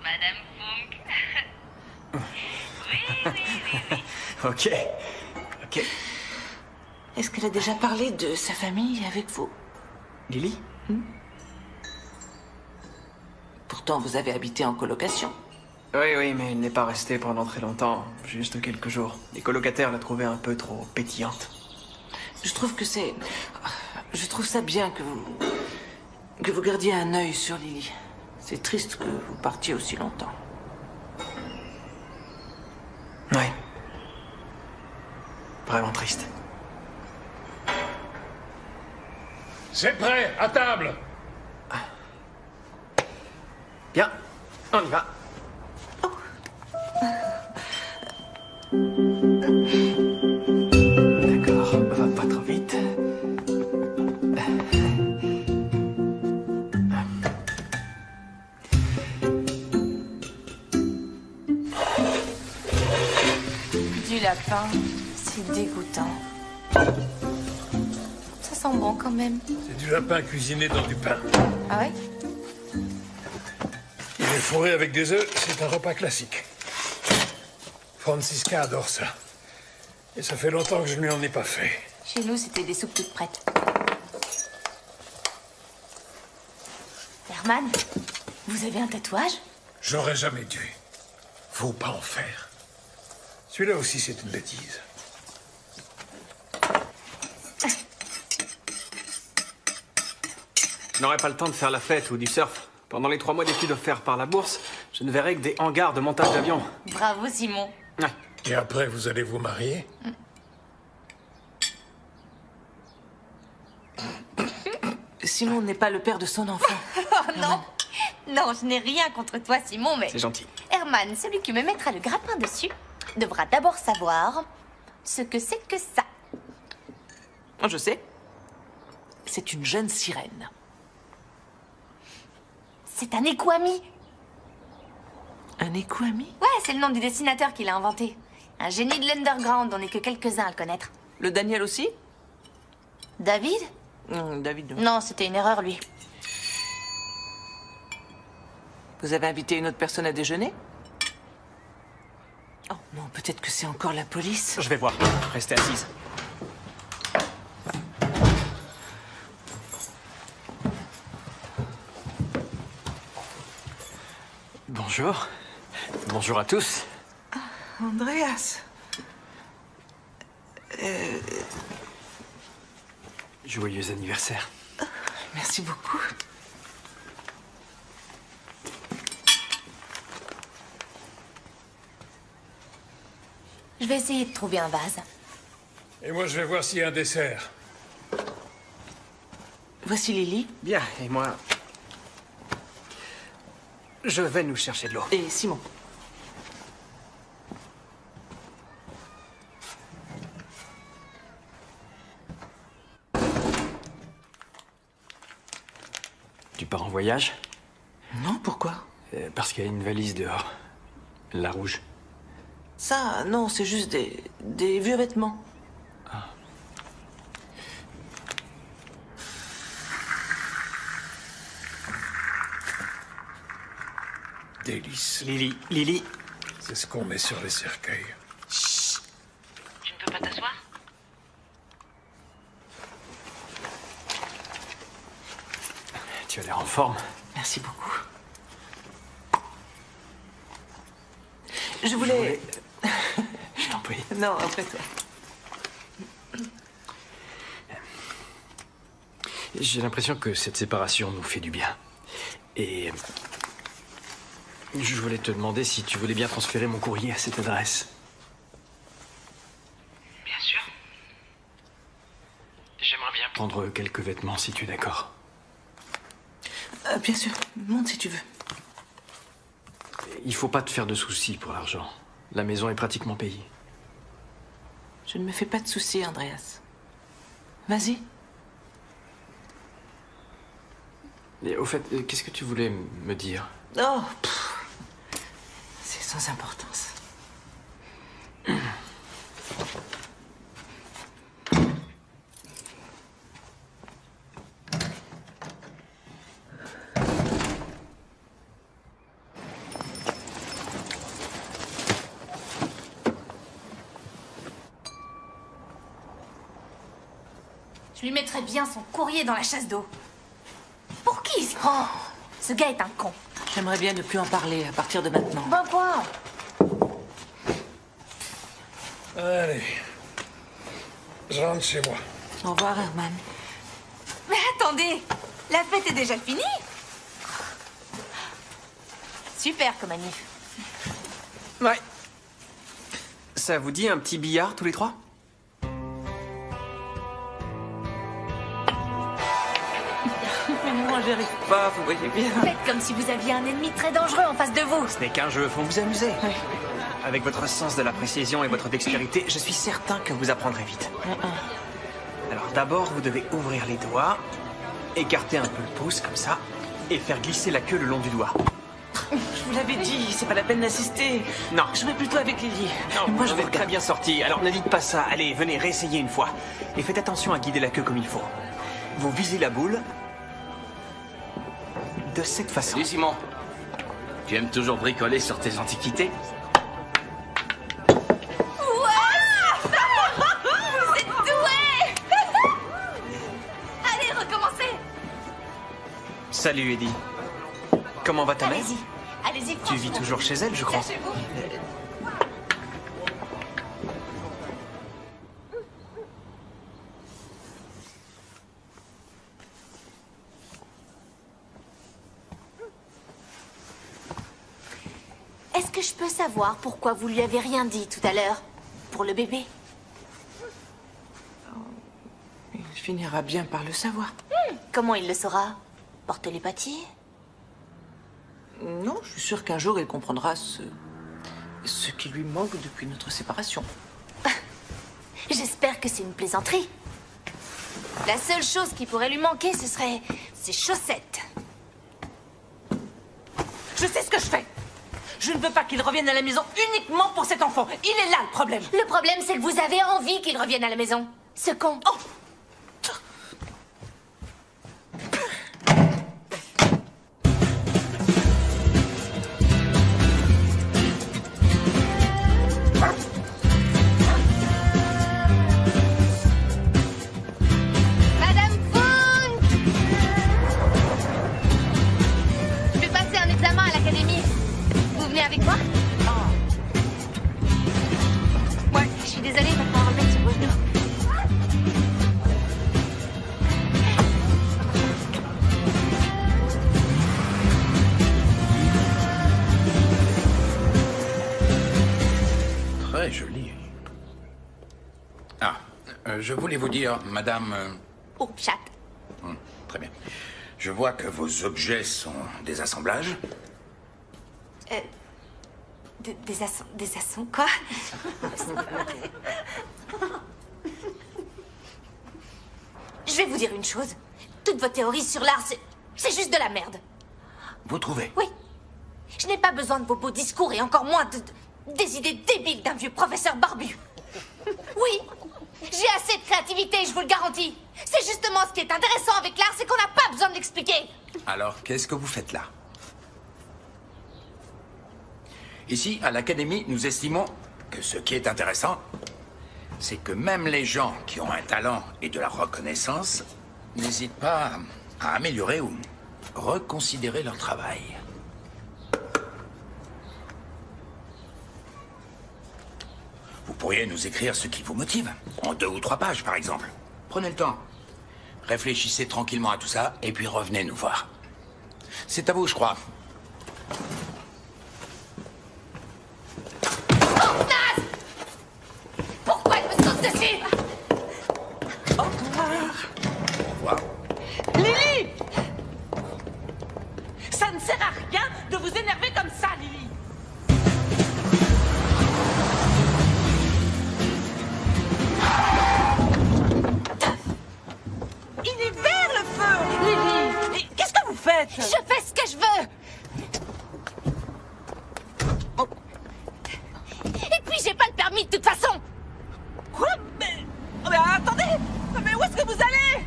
K: Madame Funk. oui.
F: Ok.
B: Est-ce qu'elle a déjà parlé de sa famille avec vous?
F: Lily?
B: Pourtant, vous avez habité en colocation.
F: Oui, mais elle n'est pas restée pendant très longtemps, juste quelques jours. Les colocataires la trouvaient un peu trop pétillante.
B: Je trouve ça bien que vous gardiez un œil sur Lily. C'est triste que vous partiez aussi longtemps.
F: Ouais. Vraiment triste.
G: C'est prêt, à table.
F: Bien, on y va. D'accord, va pas trop vite.
J: Du lapin, c'est dégoûtant. Ça sent bon quand même.
G: C'est du lapin cuisiné dans du pain.
J: Ah ouais?
G: Il est fourré avec des œufs, c'est un repas classique. Francisca adore ça. Et ça fait longtemps que je ne lui en ai pas fait.
J: Chez nous, c'était des soupes toutes prêtes. Herman, vous avez un tatouage?
G: J'aurais jamais dû. Faut pas en faire. Celui-là aussi, c'est une bêtise.
F: Je n'aurai pas le temps de faire la fête ou du surf. Pendant les 3 mois d'études offerts par la bourse, je ne verrai que des hangars de montage d'avions.
J: Bravo, Simon.
F: Ouais.
G: Et après, vous allez vous marier?
B: Simon n'est pas le père de son enfant.
J: Oh non! Non, je n'ai rien contre toi, Simon, mais...
F: C'est gentil.
J: Herman, celui qui me mettra le grappin dessus, devra d'abord savoir ce que c'est que ça.
B: Je sais. C'est une jeune sirène.
J: C'est un équami.
B: Un équami?
J: Ouais, c'est le nom du dessinateur qui l'a inventé. Un génie de l'underground, on n'est que quelques-uns à le connaître.
B: Le Daniel aussi?
J: David?
B: David.
J: Non, c'était une erreur, lui.
B: Vous avez invité une autre personne à déjeuner? Oh non, peut-être que c'est encore la police.
F: Je vais voir. Restez assise. Bonjour. Bonjour à tous.
B: Andreas.
F: Joyeux anniversaire.
B: Merci beaucoup.
J: Je vais essayer de trouver un vase.
G: Et moi, je vais voir s'il y a un dessert.
B: Voici Lily.
F: Bien, et moi... je vais nous chercher de l'eau.
B: Et Simon.
F: Tu pars en voyage?
B: Non, pourquoi?
F: Parce qu'il y a une valise dehors. La rouge.
B: Ça, non, c'est juste des vieux vêtements.
F: Ah.
G: Délice.
F: Lily.
G: C'est ce qu'on met sur les cercueils.
K: Tu ne peux pas t'asseoir?
F: Tu as l'air en forme.
B: Merci beaucoup. Je voulais...
F: Je t'en prie.
B: Non, après toi.
F: J'ai l'impression que cette séparation nous fait du bien. Et... je voulais te demander si tu voulais bien transférer mon courrier à cette adresse.
K: Bien sûr. J'aimerais bien
F: Prendre quelques vêtements si tu es d'accord.
B: Bien sûr, monte si tu veux.
F: Il faut pas te faire de soucis pour l'argent. La maison est pratiquement payée.
B: Je ne me fais pas de soucis, Andreas. Vas-y.
F: Et au fait, qu'est-ce que tu voulais me dire?
B: Oh, c'est sans importance.
J: Je lui mettrais bien son courrier dans la chasse d'eau. Pour qui il se prend? Ce gars est un con.
B: J'aimerais bien ne plus en parler à partir de maintenant.
J: Bah quoi?
G: Allez. Je rentre chez moi.
B: Au revoir, Herman.
J: Mais attendez, la fête est déjà finie? Super comme manif.
F: Ouais. Ça vous dit un petit billard tous les trois?
B: Moi, j'y arrive pas, vous voyez bien.
J: Faites comme si vous aviez un ennemi très dangereux en face de vous.
F: Ce n'est qu'un jeu, faut vous amuser. Oui. Avec votre sens de la précision et votre dextérité, je suis certain que vous apprendrez vite. Alors d'abord, vous devez ouvrir les doigts, écarter un peu le pouce comme ça, et faire glisser la queue le long du doigt.
B: Je vous l'avais dit, c'est pas la peine d'insister.
F: Non.
B: Jouez plutôt avec Lily.
F: Non,
B: moi je
F: vous
B: vous
F: êtes très bien sorti, alors ne dites pas ça. Allez, venez, réessayez une fois. Et faites attention à guider la queue comme il faut. Vous visez la boule de cette façon.
E: Salut Simon. Tu aimes toujours bricoler sur tes antiquités?
J: Vous êtes doués. Allez, recommencez.
F: Salut Eddie. Comment va ta mère?
J: Allez-y, allez-y.
F: Tu vis toujours chez elle, je crois.
J: Cachez-vous. Est-ce que je peux savoir pourquoi vous lui avez rien dit tout à l'heure? Pour le bébé?
B: Il finira bien par le savoir.
J: Comment il le saura? Par télépathie?
B: Non, je suis sûre qu'un jour il comprendra ce qui lui manque depuis notre séparation.
J: J'espère que c'est une plaisanterie. La seule chose qui pourrait lui manquer, ce serait ses chaussettes.
B: Je sais ce que je fais. Je ne veux pas qu'il revienne à la maison uniquement pour cet enfant. Il est là le problème.
J: Le problème, c'est que vous avez envie qu'il revienne à la maison. Ce con.
B: Oh!
J: Madame Funk! Je vais passer un examen à l'académie. Vous venez avec moi? Ouais, je suis désolée, il va falloir le mettre sur vos genoux.
A: Très joli. Ah, je voulais vous dire, madame...
J: Oh, chat.
A: Très bien. Je vois que vos objets sont des assemblages.
J: Des assons, quoi? Je vais vous dire une chose. Toutes vos théories sur l'art, c'est juste de la merde.
A: Vous trouvez?
J: Oui. Je n'ai pas besoin de vos beaux discours et encore moins des idées débiles d'un vieux professeur barbu. Oui, j'ai assez de créativité, je vous le garantis. C'est justement ce qui est intéressant avec l'art, c'est qu'on n'a pas besoin de l'expliquer.
A: Alors, qu'est-ce que vous faites là? Ici, à l'Académie, nous estimons que ce qui est intéressant, c'est que même les gens qui ont un talent et de la reconnaissance n'hésitent pas à améliorer ou reconsidérer leur travail. Vous pourriez nous écrire ce qui vous motive, en 2 ou 3 pages par exemple. Prenez le temps. Réfléchissez tranquillement à tout ça et puis revenez nous voir. C'est à vous, je crois.
J: Pourquoi elle me saute dessus?
B: Au revoir.
A: Au revoir.
B: Lily! Ça ne sert à rien de vous énerver comme ça, Lily. planète.
J: Je fais ce que je veux. Et puis j'ai pas le permis de toute façon.
B: Quoi? Mais attendez. Mais où est-ce que vous allez?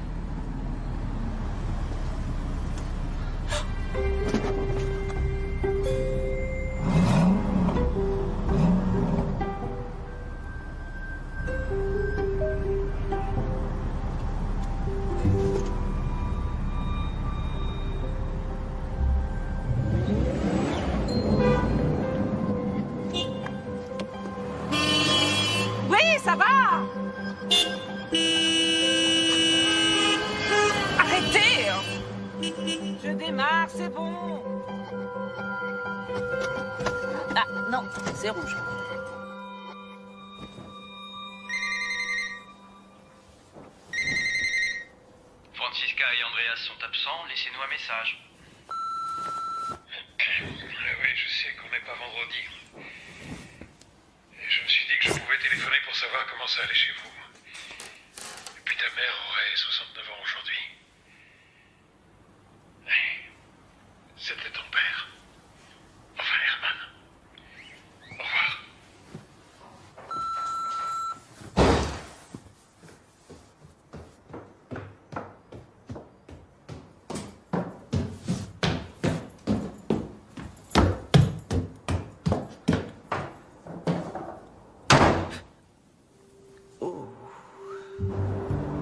B: Oui, ça va. Arrêtez. Je démarre, c'est bon. Ah, non, c'est rouge.
C: Francisca et Andreas sont absents, laissez-nous un message.
G: Oui, je sais qu'on n'est pas vendredi. Et je me suis dit que je pouvais téléphoner pour savoir comment ça allait chez vous. Et puis ta mère aurait 69 ans aujourd'hui. C'était ton père. Enfin, Herman. Au revoir.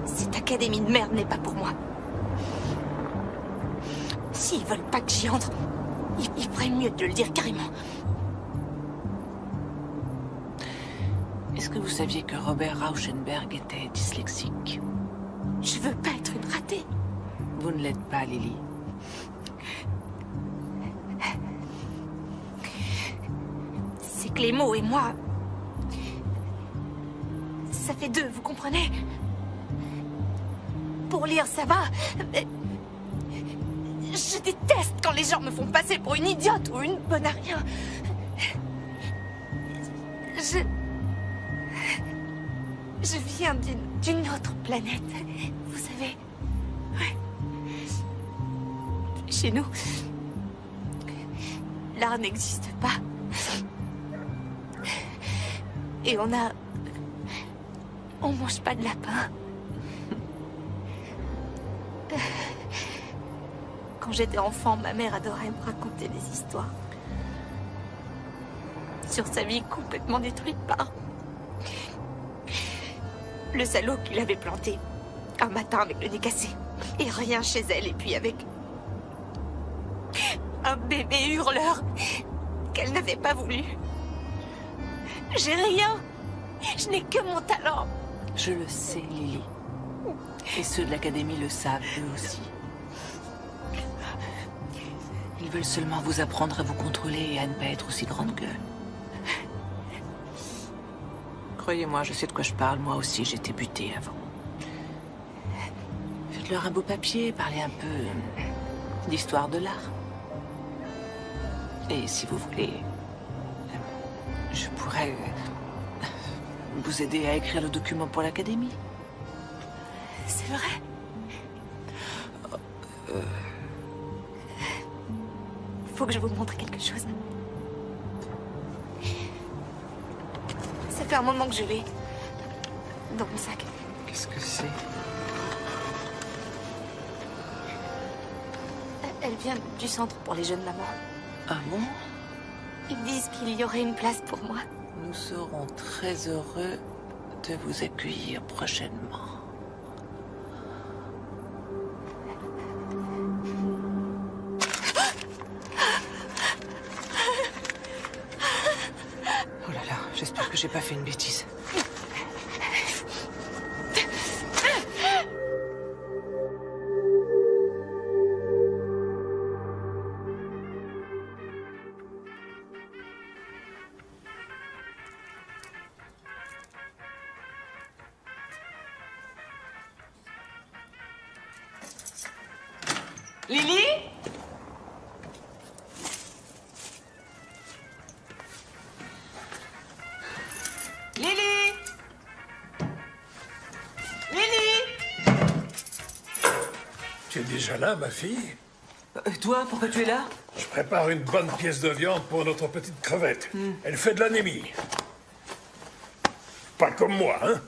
J: Cette académie de merde n'est pas pour moi. S'ils veulent pas que j'y entre, ils feraient mieux de le dire carrément.
B: Est-ce que vous saviez que Robert Rauschenberg était dyslexique?
J: Je veux pas être une ratée.
B: Vous ne l'êtes pas, Lily.
J: C'est Clément et moi. Ça fait deux, vous comprenez? Pour lire, ça va. Mais je déteste quand les gens me font passer pour une idiote ou une bonne à rien. Je viens d'une autre planète, vous savez. Ouais. Chez nous, l'art n'existe pas. Et on mange pas de lapin. Quand j'étais enfant, ma mère adorait me raconter des histoires sur sa vie complètement détruite par le salaud qui l'avait planté un matin avec le nez cassé et rien chez elle, et puis avec un bébé hurleur qu'elle n'avait pas voulu. J'ai rien. Je n'ai que mon talent.
B: Je le sais, Lily. Et ceux de l'Académie le savent, eux aussi. Ils veulent seulement vous apprendre à vous contrôler et à ne pas être aussi grande gueule. Croyez-moi, je sais de quoi je parle. Moi aussi, j'étais butée avant. Faites-leur un beau papier, parlez un peu d'histoire de l'art. Et si vous voulez, je pourrais vous aider à écrire le document pour l'Académie.
J: C'est vrai? Faut que je vous montre quelque chose. Ça fait un moment que je l'ai dans mon sac.
B: Qu'est-ce que c'est?
J: Elle vient du centre pour les jeunes mamans.
B: Ah bon?
J: Ils disent qu'il y aurait une place pour moi.
B: Nous serons très heureux de vous accueillir prochainement. Oh là là, j'espère que j'ai pas fait une bêtise. Lily? Lily? Lily?
G: Tu es déjà là, ma fille?
B: Toi, pourquoi tu es là?
G: Je prépare une bonne pièce de viande pour notre petite crevette. Elle fait de l'anémie. Pas comme moi, hein?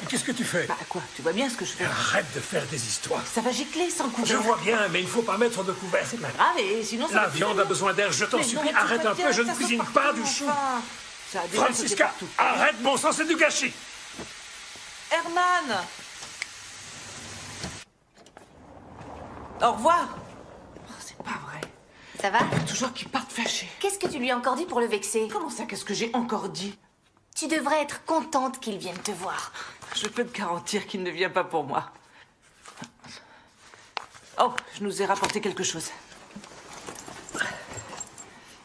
G: Qu'est-ce que tu fais?
B: Bah quoi? Tu vois bien ce que je fais?
G: Arrête de faire des histoires.
B: Ça va gicler sans couvert.
G: Je vois bien, mais il ne faut pas mettre de couvert.
B: C'est pas grave, et sinon ça
G: La
B: va
G: viande
B: finir.
G: a besoin d'air, je t'en
B: Mais
G: supplie.
B: non,
G: Arrête
B: c'est
G: un
B: pas
G: peu, je
B: bien,
G: ne
B: ça
G: cuisine
B: sort
G: pas
B: partout,
G: du chou.
B: enfin. Ça a déjà sauté
G: Francisca,
B: partout.
G: arrête, bon sang, c'est du gâchis.
B: Herman! Au revoir. Oh, c'est pas vrai.
J: Ça va?
B: Toujours qu'ils partent fâchés.
J: Qu'est-ce que tu lui as encore dit pour le vexer?
B: Comment ça, qu'est-ce que j'ai encore dit?
J: Tu devrais être contente qu'il vienne te voir.
B: Je peux te garantir qu'il ne vient pas pour moi. Oh, je nous ai rapporté quelque chose.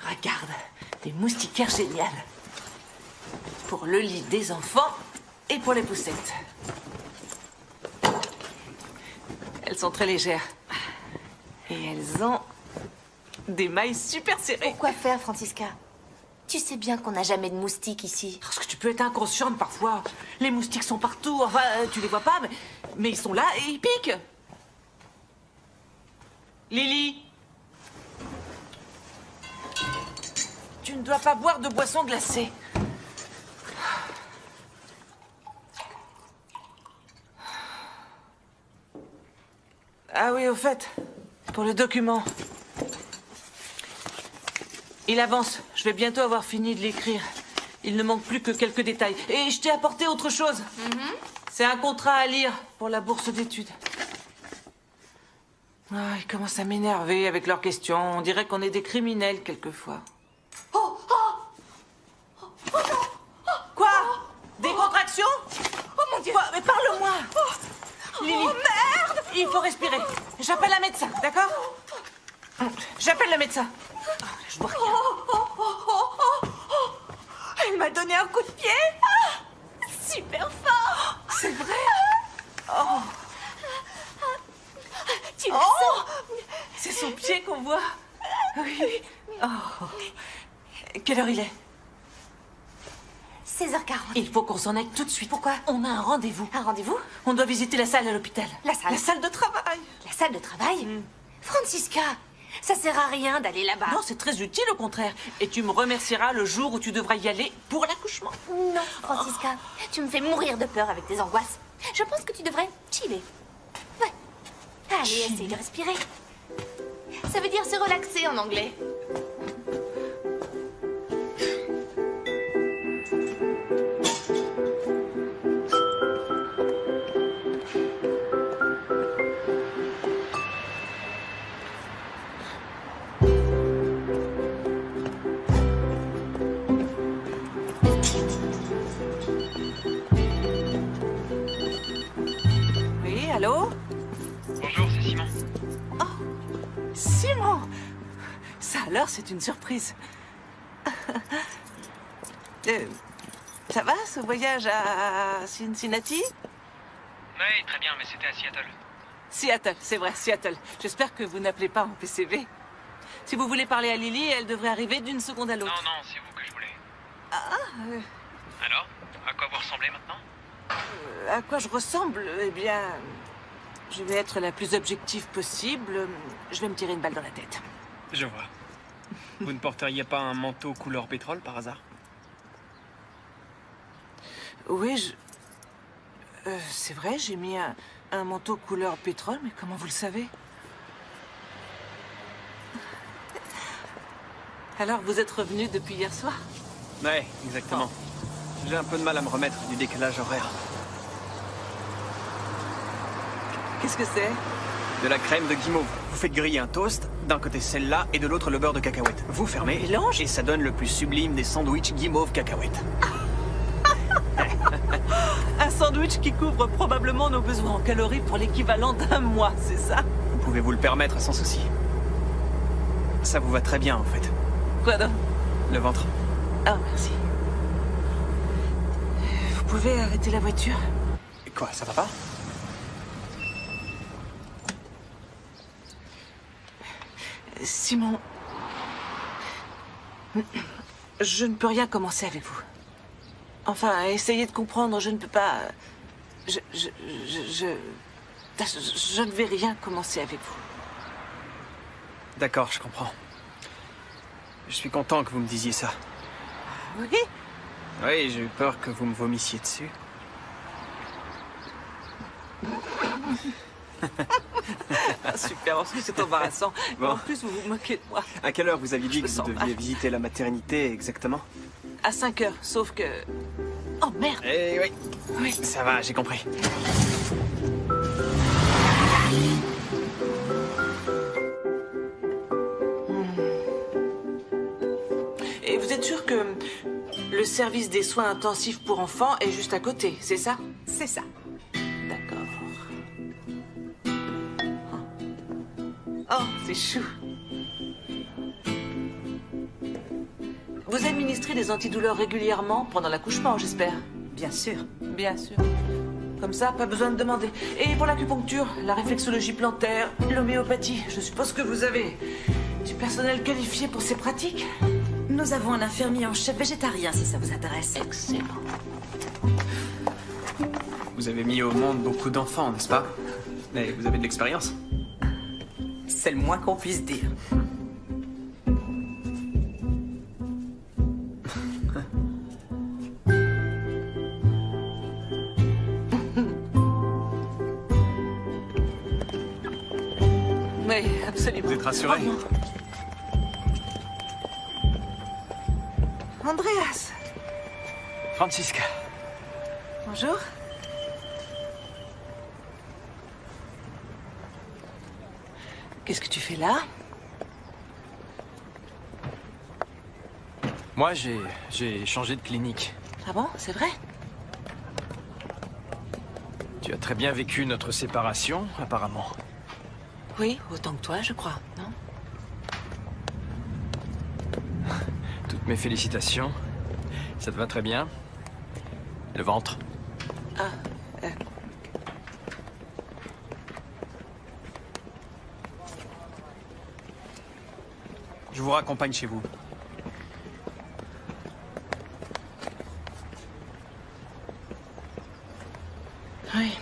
B: Regarde, des moustiquaires géniales. Pour le lit des enfants et pour les poussettes. Elles sont très légères. Et elles ont des mailles super serrées.
J: Pourquoi faire, Francisca? Tu sais bien qu'on n'a jamais de moustiques ici.
B: Parce que tu peux être inconsciente parfois. Les moustiques sont partout. Enfin, tu les vois pas, mais ils sont là et ils piquent. Lily, tu ne dois pas boire de boisson glacée. Ah oui, au fait, pour le document. Il avance. Je vais bientôt avoir fini de l'écrire. Il ne manque plus que quelques détails. Et je t'ai apporté autre chose. C'est un contrat à lire pour la bourse d'études. Ah, ils commencent à m'énerver avec leurs questions. On dirait qu'on est des criminels quelquefois. Quoi? Des contractions?
J: Oh mon Dieu!
B: Quoi? Mais parle-moi! Lily,
J: merde!
B: il faut respirer. J'appelle un médecin, d'accord? J'appelle le médecin. Oh, je vois rien.
J: Elle m'a donné un coup de pied! Super fort!
B: C'est vrai? Oh.
J: Tu le sens?
B: C'est son pied qu'on voit. Oui. Oh. Quelle heure il est?
J: 16h40.
B: Il faut qu'on s'en aille tout de suite.
J: Pourquoi?
B: On a un rendez-vous.
J: Un rendez-vous?
B: On doit visiter la salle à l'hôpital.
J: La salle?
B: La salle de travail.
J: La salle de travail? Francisca, ça sert à rien d'aller là-bas.
B: Non, c'est très utile au contraire. Et tu me remercieras le jour où tu devras y aller pour l'accouchement.
J: Non, Francisca, tu me fais mourir de peur avec tes angoisses. Je pense que tu devrais chiller. Ouais. Allez, essaye de respirer. Ça veut dire se relaxer en anglais.
B: Oui, allô?
C: Bonjour, c'est Simon.
B: Simon! Ça alors, c'est une surprise. Ça va, ce voyage à Cincinnati?
C: Oui, très bien, mais c'était à Seattle.
B: Seattle, c'est vrai, Seattle. J'espère que vous n'appelez pas en PCV. Si vous voulez parler à Lily, elle devrait arriver d'une seconde à l'autre.
C: Non, non, c'est vous que je voulais. Alors, à quoi vous ressemblez maintenant?
B: À quoi je ressemble? Eh bien, je vais être la plus objective possible. Je vais me tirer une balle dans la tête.
F: Je vois. Vous ne porteriez pas un manteau couleur pétrole par hasard?
B: Oui, c'est vrai, j'ai mis un manteau couleur pétrole, mais comment vous le savez? Alors, vous êtes revenu depuis hier soir?
F: Ouais, exactement. J'ai un peu de mal à me remettre du décalage horaire.
B: Qu'est-ce que c'est?
F: De la crème de guimauve. Vous faites griller un toast, d'un côté celle-là et de l'autre le beurre de cacahuète. Vous fermez,
B: mélange
F: et ça donne le plus sublime des sandwichs guimauve cacahuète.
B: Un sandwich qui couvre probablement nos besoins en calories pour l'équivalent d'un mois, c'est ça?
F: Vous pouvez vous le permettre sans souci. Ça vous va très bien en fait.
B: Quoi donc?
F: Le ventre.
B: Ah, merci. Vous pouvez arrêter la voiture?
F: Et quoi, ça va pas?
B: Simon... Je ne peux rien commencer avec vous. Enfin, essayez de comprendre, je ne peux pas... Je ne vais rien commencer avec vous.
F: D'accord, je comprends. Je suis content que vous me disiez ça.
B: Oui?
F: Oui, j'ai eu peur que vous me vomissiez dessus.
B: Super, en plus c'est embarrassant.
F: Bon.
B: En plus, vous vous moquez de moi.
F: À quelle heure vous aviez dit que vous deviez
B: mal.
F: visiter la maternité exactement?
B: À 5 heures, sauf que... Oh merde!
F: Eh oui.
B: Oui.
F: Ça va, j'ai compris.
B: Et vous êtes sûr que le service des soins intensifs pour enfants est juste à côté, c'est ça?
D: C'est ça.
B: D'accord. Oh, c'est chou. Vous administrez des antidouleurs régulièrement pendant l'accouchement, j'espère?
D: Bien sûr.
B: Bien sûr. Comme ça, pas besoin de demander. Et pour l'acupuncture, la réflexologie plantaire, l'homéopathie, je suppose que vous avez du personnel qualifié pour ces pratiques?
D: Nous avons un infirmier en chef végétarien, si ça vous intéresse.
B: Excellent.
F: Vous avez mis au monde beaucoup d'enfants, n'est-ce pas? Et vous avez de l'expérience?
D: C'est le moins qu'on puisse dire.
B: Oui, absolument.
F: Vous êtes rassuré?
B: Andreas.
F: Francisca.
B: Bonjour. Qu'est-ce que tu fais là?
F: Moi, j'ai changé de clinique.
B: Ah bon, c'est vrai?
F: Tu as très bien vécu notre séparation, apparemment.
B: Oui, autant que toi, je crois, non?
F: Toutes mes félicitations. Ça te va très bien. Le ventre.
B: Ah,
F: Je vous raccompagne chez vous.
B: oui.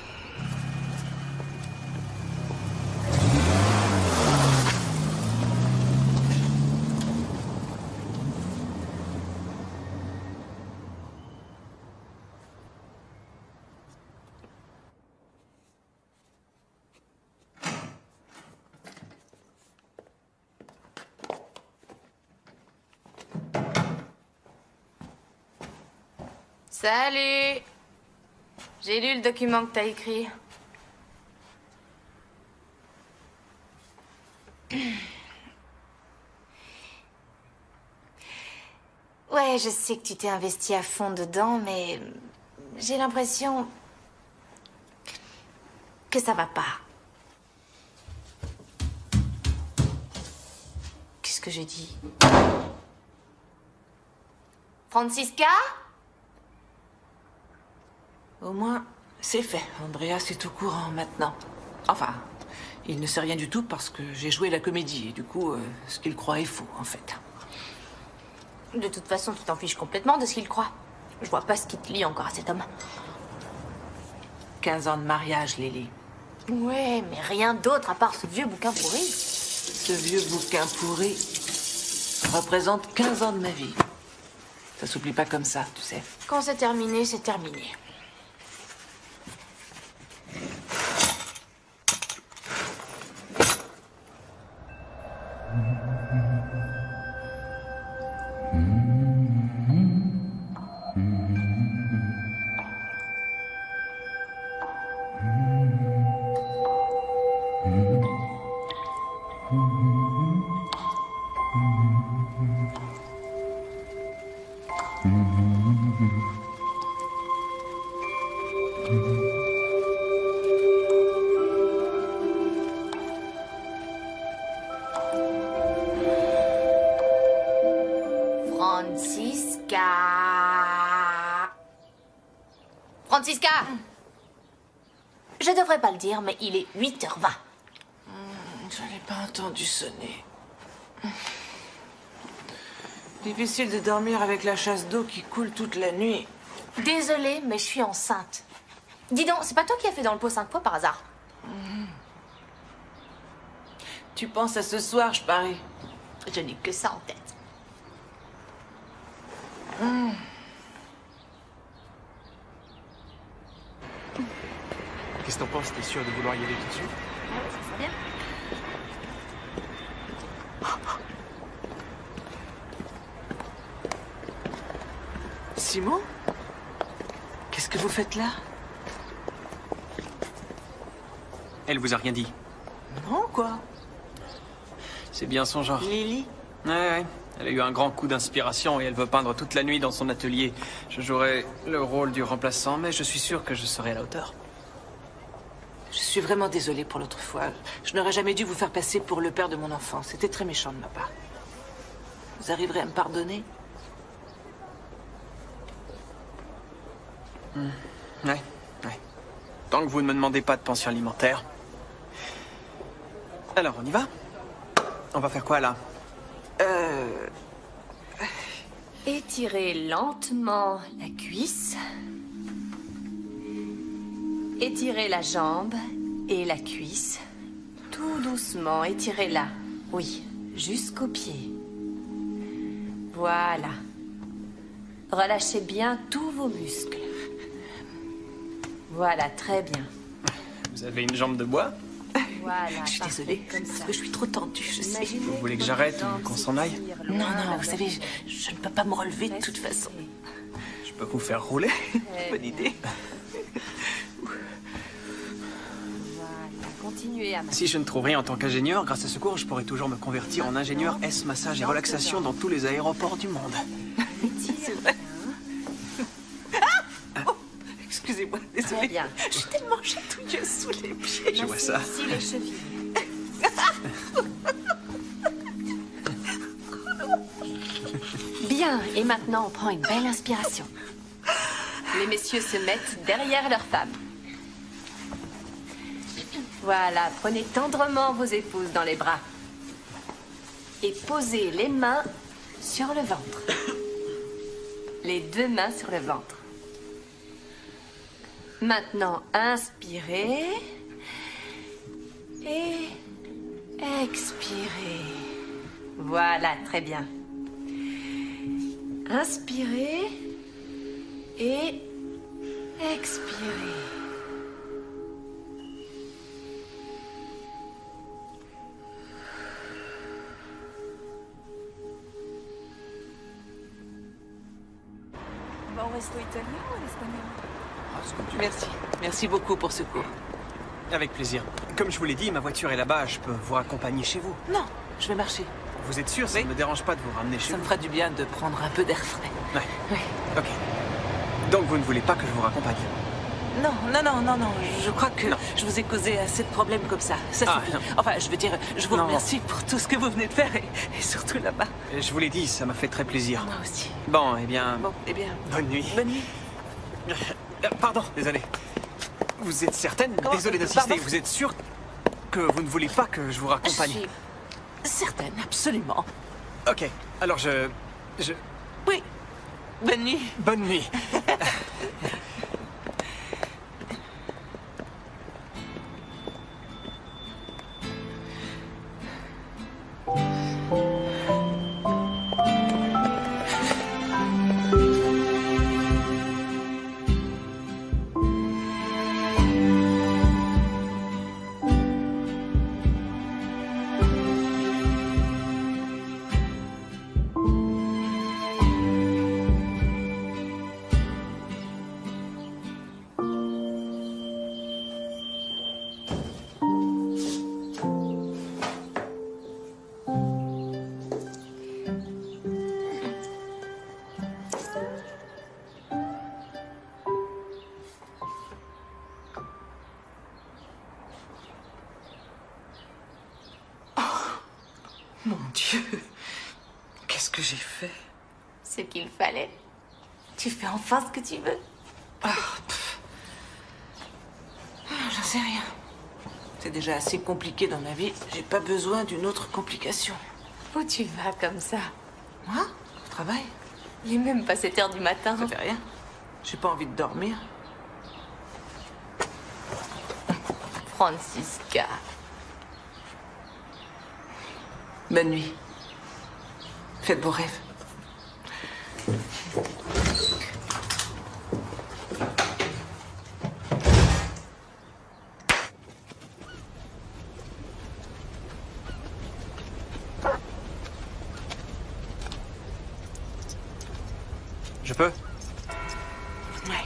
J: Salut! J'ai lu le document que t'as écrit. Ouais, je sais que tu t'es investi à fond dedans, mais j'ai l'impression que ça va pas. Qu'est-ce que j'ai dit? Francisca?
B: Au moins, c'est fait. Andreas est au courant maintenant. Enfin, il ne sait rien du tout parce que j'ai joué la comédie. Et du coup, ce qu'il croit est faux, en fait.
J: De toute façon, tu t'en fiches complètement de ce qu'il croit. Je vois pas ce qui te lie encore à cet homme.
B: 15 ans de mariage, Lily.
J: Ouais, mais rien d'autre à part ce vieux bouquin pourri.
B: Ce vieux bouquin pourri représente 15 ans de ma vie. Ça s'oublie pas comme ça, tu sais.
J: Quand c'est terminé, c'est terminé. Francisca! Je devrais pas le dire, mais il est 8h20.
B: Je n'ai pas entendu sonner. Difficile de dormir avec la chasse d'eau qui coule toute la nuit.
J: Désolée, mais je suis enceinte. Dis donc, c'est pas toi qui as fait dans le pot 5 fois par hasard?
B: Tu penses à ce soir, je parie.
J: Je n'ai que ça en tête.
F: Qu'est-ce que t'en penses? T'es sûr de vouloir y aller tout de suite?
J: Ouais, ça sent bien.
B: Simon? Qu'est-ce que vous faites là?
F: Elle vous a rien dit?
B: Non, quoi?
F: C'est bien son genre.
B: Lily?
F: Ouais. Elle a eu un grand coup d'inspiration et elle veut peindre toute la nuit dans son atelier. Je jouerai le rôle du remplaçant, mais je suis sûr que je serai à la hauteur.
B: Je suis vraiment désolée pour l'autre fois. Je n'aurais jamais dû vous faire passer pour le père de mon enfant. C'était très méchant de ma part. Vous arriverez à me pardonner?
F: Ouais. Tant que vous ne me demandez pas de pension alimentaire. Alors, on y va? On va faire quoi, là?
J: Étirez lentement la cuisse. Étirez la jambe et la cuisse. Tout doucement, étirez-la. Oui, jusqu'au pied. Voilà. Relâchez bien tous vos muscles. Voilà, très bien.
F: Vous avez une jambe de bois?
J: Voilà.
B: Je suis désolée, parce que je suis trop tendue, je sais.
F: Vous voulez que j'arrête ou qu'on s'en aille?
B: Non, vous savez, je ne peux pas me relever de toute façon.
F: Je peux vous faire rouler?
B: Bonne idée.
J: Voilà, continuez à
F: Si je ne trouve rien en tant qu'ingénieur, grâce à ce cours, je pourrais toujours me convertir en ingénieur S massage et relaxation dans tous les aéroports du monde.
B: C'est vrai. Excusez-moi, désolée.
J: Bien.
B: Je suis tellement chatouilleuse sous les pieds.
F: Je vois ça.
J: Ici les chevilles. Bien, et maintenant on prend une belle inspiration. Les messieurs se mettent derrière leurs femmes. Voilà, prenez tendrement vos épouses dans les bras. Et posez les mains sur le ventre. Les deux mains sur le ventre. Maintenant, inspirez. Et expirez. Voilà, très bien. Inspirez. Et expirez.
I: Bon resto italien ou espagnol?
B: Merci beaucoup pour ce cours.
F: Avec plaisir. Comme je vous l'ai dit, ma voiture est là-bas, je peux vous raccompagner chez vous.
B: Non, je vais marcher.
F: Vous êtes sûr? Ça ne me dérange pas de vous ramener chez
B: Ça
F: vous?
B: me fera du bien de prendre un peu d'air frais.
F: Ouais. Ok. Donc vous ne voulez pas que je vous raccompagne?
B: Non. Je crois que je vous ai causé assez de problèmes comme ça. Ça suffit.
F: Non.
B: Enfin, je veux dire, je vous remercie pour tout ce que vous venez de faire et surtout là-bas.
F: Je vous l'ai dit, ça m'a fait très plaisir.
B: Moi aussi.
F: Bon, eh bien... Bonne nuit.
B: Bonne nuit.
F: Pardon, désolé. Vous êtes certaine? Désolé d'insister.
B: Pardon.
F: Vous êtes sûre que vous ne voulez pas que je vous raccompagne?
B: Je suis certaine, absolument.
F: Ok, alors je...
B: Oui. Bonne nuit.
F: Bonne nuit.
B: Mon Dieu. Qu'est-ce que j'ai fait?
J: Ce qu'il fallait. Tu fais enfin ce que tu veux.
B: J'en sais rien. C'est déjà assez compliqué dans ma vie. J'ai pas besoin d'une autre complication.
J: Où tu vas comme ça?
B: Moi? Au travail?
J: Il est même pas 7 heures du matin.
B: Ça fait rien. J'ai pas envie de dormir.
J: Francisca.
B: Bonne nuit. Faites beaux rêves.
F: Je peux?
B: Ouais.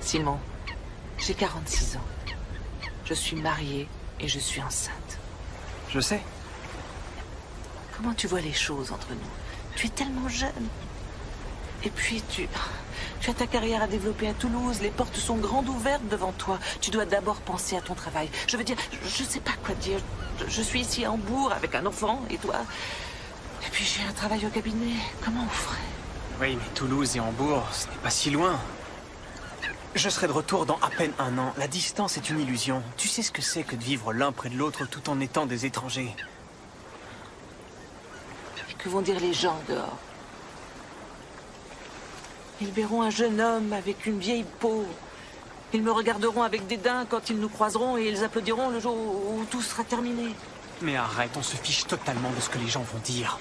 B: Simon, j'ai 46 ans. Je suis mariée et je suis enceinte.
F: Je sais.
B: Comment tu vois les choses entre nous? Tu es tellement jeune. Et puis tu as ta carrière à développer à Toulouse. Les portes sont grandes ouvertes devant toi. Tu dois d'abord penser à ton travail. Je veux dire, je sais pas quoi te dire. Je suis ici à Hambourg avec un enfant et toi. Et puis j'ai un travail au cabinet. Comment on ferait?
F: Oui, mais Toulouse et Hambourg, ce n'est pas si loin. Je serai de retour dans à peine 1 an. La distance est une illusion. Tu sais ce que c'est que de vivre l'un près de l'autre tout en étant des étrangers.
B: Et que vont dire les gens dehors? Ils verront un jeune homme avec une vieille peau. Ils me regarderont avec dédain quand ils nous croiseront et ils applaudiront le jour où tout sera terminé.
F: Mais arrête, on se fiche totalement de ce que les gens vont dire.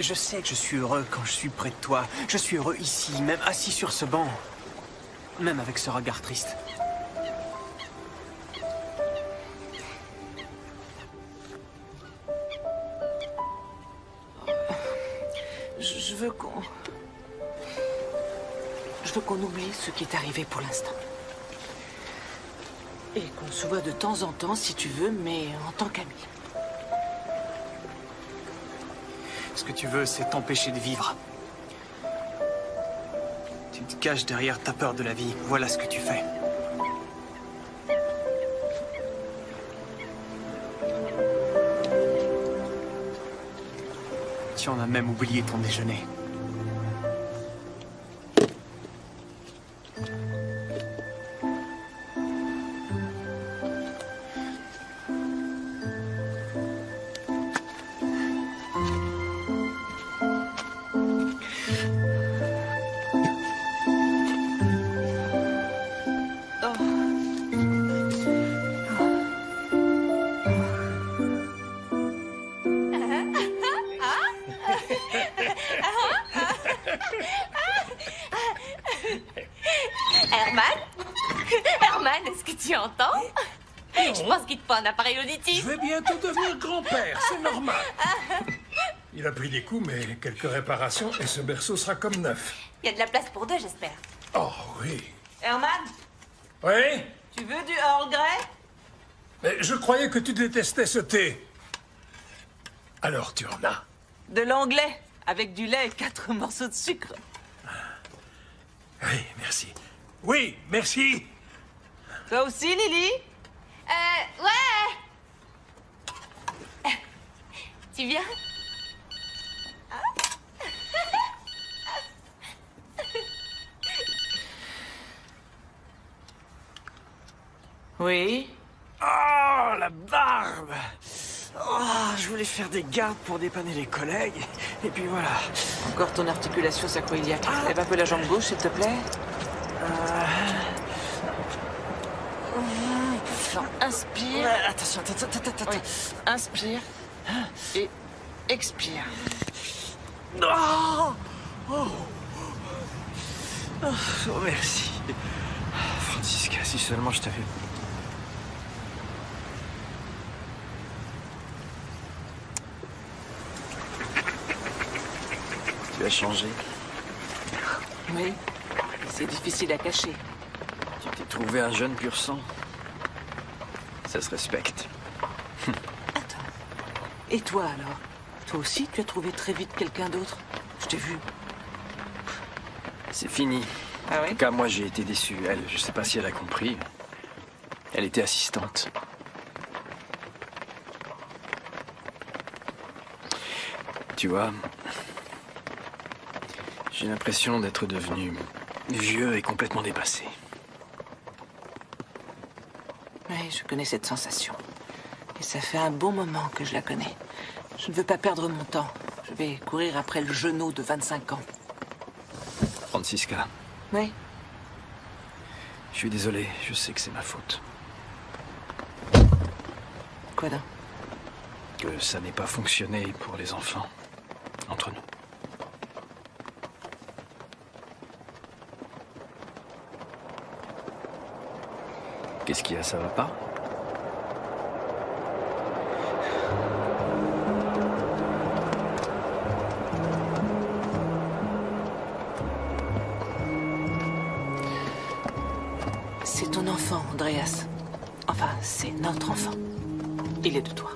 F: Je sais que je suis heureux quand je suis près de toi. Je suis heureux ici, même assis sur ce banc. Même avec ce regard triste.
B: Je veux qu'on oublie ce qui est arrivé pour l'instant. Et qu'on se voit de temps en temps, si tu veux, mais en tant qu'amis.
F: Ce que tu veux, c'est t'empêcher de vivre. Tu te caches derrière ta peur de la vie. Voilà ce que tu fais. Tu en as même oublié ton déjeuner.
J: Herman, est-ce que tu entends? Je pense qu'il te faut un appareil auditif.
G: Je vais bientôt devenir grand-père, c'est normal. Il a pris des coups, mais quelques réparations et ce berceau sera comme neuf.
J: Il y a de la place pour 2, j'espère.
G: Oh oui.
B: Herman,
G: Oui?
B: tu veux du Earl Grey?
G: Mais je croyais que tu détestais ce thé. Alors tu en as?
B: De l'anglais, avec du lait et 4 morceaux de sucre.
G: Oui, merci. Oui, merci.
B: Toi aussi, Lily?
J: Ouais. Tu viens?
B: Oui?
F: Oh, la barbe! Oh, je voulais faire des gardes pour dépanner les collègues, et puis voilà.
B: Encore ton articulation sacro-iliaque. Lève un peu la jambe gauche, s'il te plaît. Non, inspire.
F: Attention, attends.
B: Oui. Inspire. Et expire.
F: Oh, merci. Francisca, si seulement je t'avais... Tu as changé.
B: Oui, c'est difficile à cacher.
F: Tu t'es trouvé un jeune pur sang. Ça se respecte.
B: Et toi, alors? Toi aussi, tu as trouvé très vite quelqu'un d'autre? Je t'ai vu.
F: C'est fini.
B: Ah
F: En
B: oui?
F: tout cas, moi, j'ai été déçu. Elle, je sais pas si elle a compris. Elle était assistante. Tu vois, j'ai l'impression d'être devenu vieux et complètement dépassé.
B: Oui, je connais cette sensation. Et ça fait un bon moment que je la connais. Je ne veux pas perdre mon temps. Je vais courir après le genou de 25 ans.
F: Francisca,
B: Oui.
F: je suis désolé, je sais que c'est ma faute.
B: Quoi donc?
F: Que ça n'ait pas fonctionné pour les enfants. Entre nous. Qu'est-ce qu'il y a, ça va pas?
B: C'est ton enfant, Andreas. Enfin, c'est notre enfant. Il est de toi.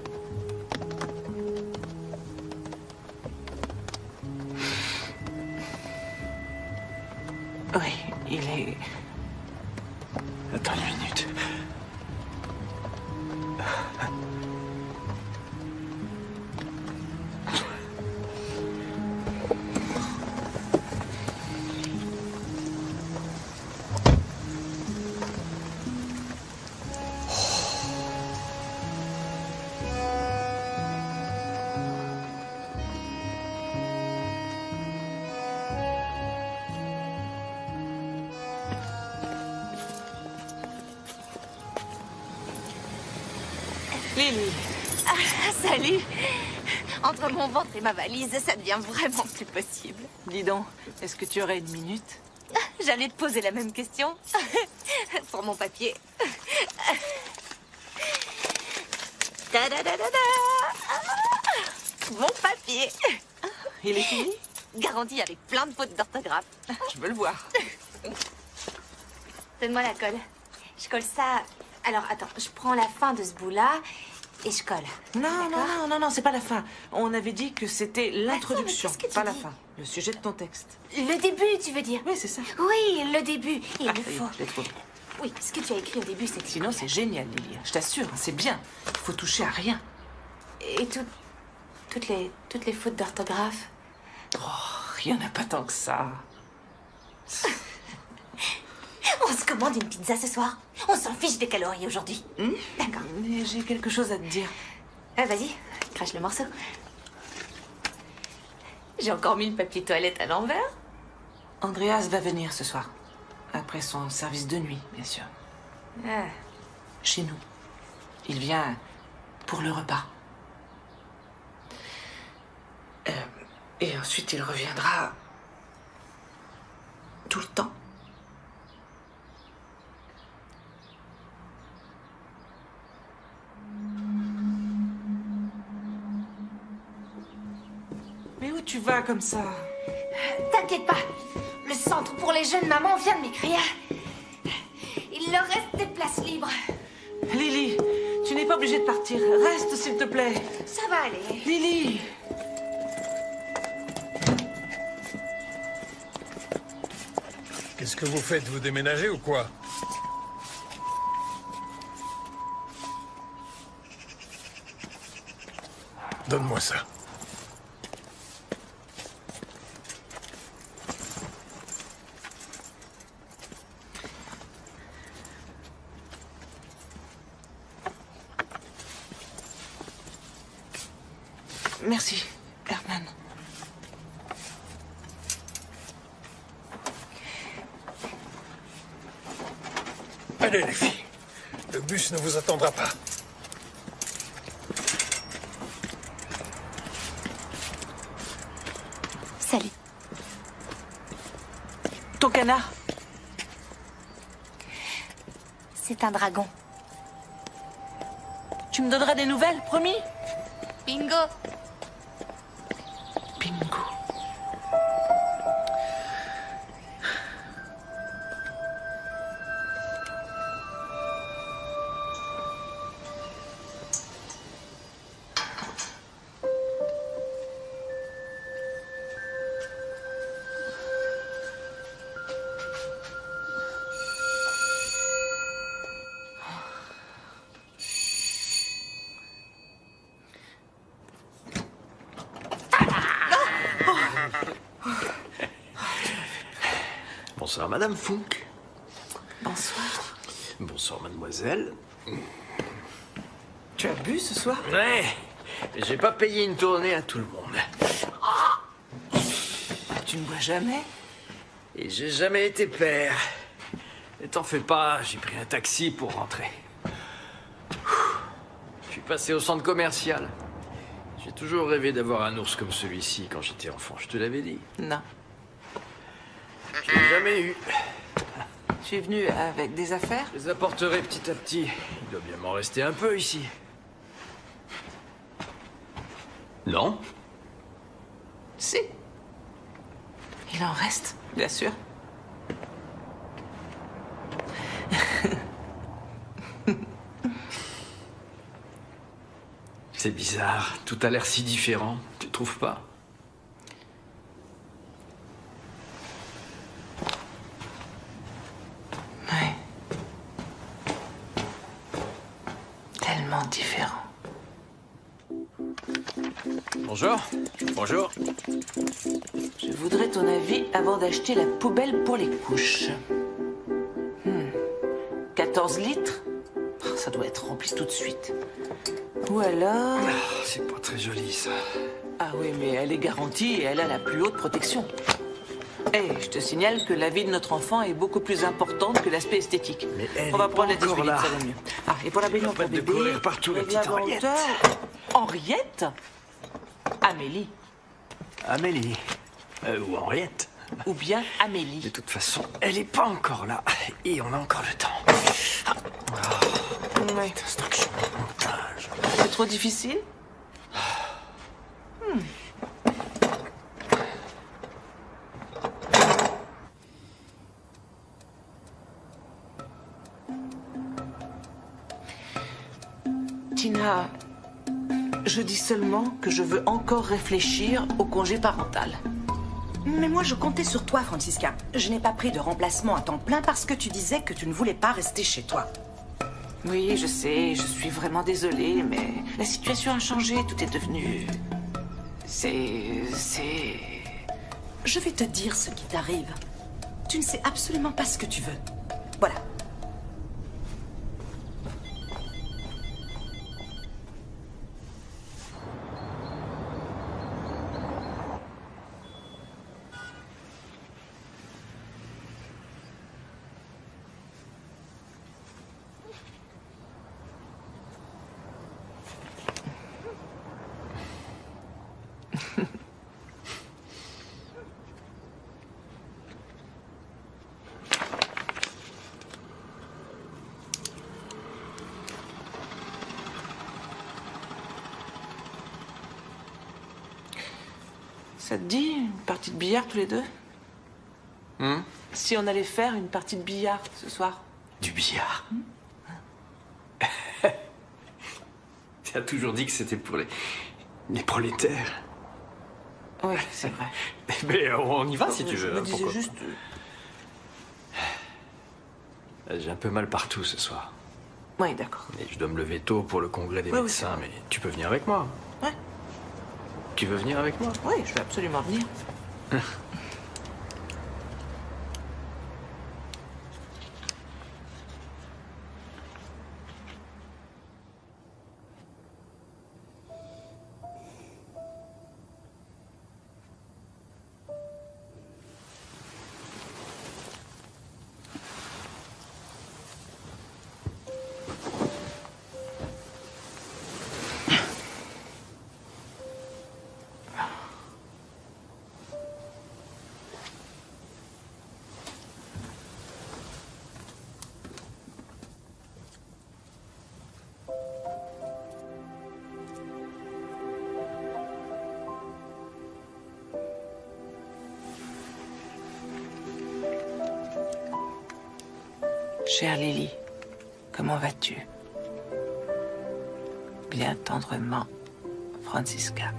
B: Oui, il est...
F: Attends une minute.
B: Lily.
J: Ah, salut. Entre mon ventre et ma valise, ça devient vraiment plus possible.
B: Dis donc, est-ce que tu aurais une minute?
J: J'allais te poser la même question. Pour mon papier. Ta-da-da-da-da. Mon papier.
B: Il est fini?
J: Garanti avec plein de fautes d'orthographe.
B: Je veux le voir.
J: Donne-moi la colle. Je colle ça... Alors, attends, je prends la fin de ce bout-là et je colle.
B: Non, c'est pas la fin. On avait dit que c'était l'introduction,
J: qu'est-ce que tu
B: pas la
J: dis?
B: fin. Le sujet de ton texte.
J: Le début, tu veux dire?
B: Oui, c'est ça.
J: Oui, le début. Il
B: Ah,
J: le
B: ça y est,
J: faut.
B: je l'ai trouvé.
J: Oui, ce que tu as écrit au début, c'est...
B: Sinon, c'est génial, Lily. Je t'assure, c'est bien. Il faut toucher à rien.
J: Et toutes les fautes d'orthographe?
B: Oh, il n'y en a pas tant que ça.
J: On se commande une pizza ce soir. On s'en fiche des calories aujourd'hui. D'accord.
B: Mais j'ai quelque chose à te dire.
J: Ah, vas-y, crache le morceau. J'ai encore mis le papier toilette à l'envers.
B: Andreas va venir ce soir. Après son service de nuit, bien sûr.
J: Ah.
B: Chez nous. Il vient pour le repas. Et ensuite, il reviendra tout le temps. Mais où tu vas comme ça?
J: T'inquiète pas. Le centre pour les jeunes mamans vient de m'écrire. Il leur reste des places libres.
B: Lily, tu n'es pas obligée de partir. Reste, s'il te plaît.
J: Ça va aller.
B: Lily!
G: Qu'est-ce que vous faites? Vous déménagez ou quoi? Donne-moi ça.
B: Merci, Herman.
G: Allez, les filles. Le bus ne vous attendra pas.
J: Salut.
B: Ton canard?
J: C'est un dragon.
B: Tu me donneras des nouvelles, promis?
J: Bingo.
B: Bingo.
M: Bonsoir, Madame Funk.
B: Bonsoir.
F: Bonsoir, mademoiselle.
B: Tu as bu ce soir?
F: Ouais, j'ai pas payé une tournée à tout le monde.
B: Tu ne bois jamais?
F: Et j'ai jamais été père. Et t'en fais pas, j'ai pris un taxi pour rentrer. Je suis passé au centre commercial. J'ai toujours rêvé d'avoir un ours comme celui-ci quand j'étais enfant, je te l'avais dit.
B: Non.
F: Je l'ai jamais eu.
B: Tu es venu avec des affaires?
F: Je les apporterai petit à petit. Il doit bien m'en rester un peu ici. Non?
B: Si. Il en reste, bien sûr.
F: C'est bizarre, tout a l'air si différent, tu trouves pas?
B: Ouais. Tellement différent.
F: Bonjour. Bonjour.
B: Je voudrais ton avis avant d'acheter la poubelle pour les couches. 14 litres? Oh, ça doit être rempli tout de suite. Ou alors...
F: C'est pas très joli, ça.
B: Ah oui, mais elle est garantie et elle a la plus haute protection. Et je te signale que la vie de notre enfant est beaucoup plus importante que l'aspect esthétique.
F: Mais elle
B: On va
F: est
B: prendre
F: pas
B: la 18
F: encore
B: litres,
F: là.
B: ça va mieux. Ah, et pour la baignoire pour
F: de
B: bébé...
F: courir partout, la petite Henriette.
B: Henriette? Amélie.
F: Amélie. Ou Henriette.
B: Ou bien Amélie.
F: De toute façon, elle est pas encore là. Et on a encore le temps.
B: Ouais.
F: Instruction de montage.
B: C'est trop difficile? Tina, je dis seulement que je veux encore réfléchir au congé parental.
D: Mais moi, je comptais sur toi, Francisca. Je n'ai pas pris de remplacement à temps plein parce que tu disais que tu ne voulais pas rester chez toi.
B: Oui, je sais, je suis vraiment désolée, mais la situation a changé, tout est devenu... C'est...
D: Je vais te dire ce qui t'arrive. Tu ne sais absolument pas ce que tu veux. Voilà.
B: Ça te dit une partie de billard tous les deux? Si on allait faire une partie de billard ce soir?
F: Du billard. Tu as toujours dit que c'était pour les prolétaires.
B: Oui, c'est vrai.
F: Mais on y va si tu veux.
B: Je me disais
F: pourquoi
B: juste...
F: pas. J'ai un peu mal partout ce soir.
B: Oui, d'accord.
F: Et je dois me lever tôt pour le congrès des
B: Oui,
F: médecins, mais tu peux venir avec moi.
B: Ouais.
F: Tu veux venir avec moi?
B: Oui, je vais absolument venir. Chère Lily, comment vas-tu? Bien tendrement, Francisca.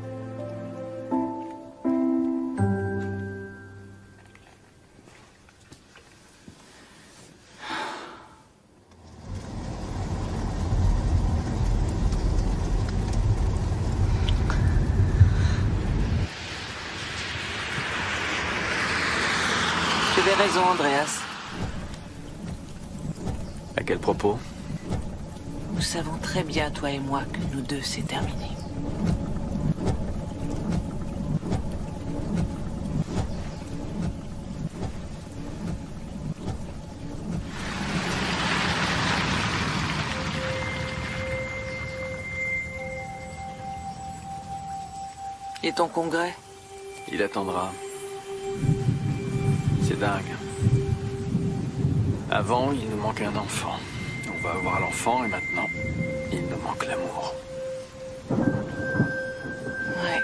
B: Tu avais raison, Andreas.
F: À quel propos?
B: Nous savons très bien, toi et moi, que nous deux, c'est terminé. Et ton congrès?
F: Il attendra. C'est dingue. Avant, il nous manquait un enfant. On va avoir l'enfant et maintenant, il nous manque l'amour.
B: Ouais.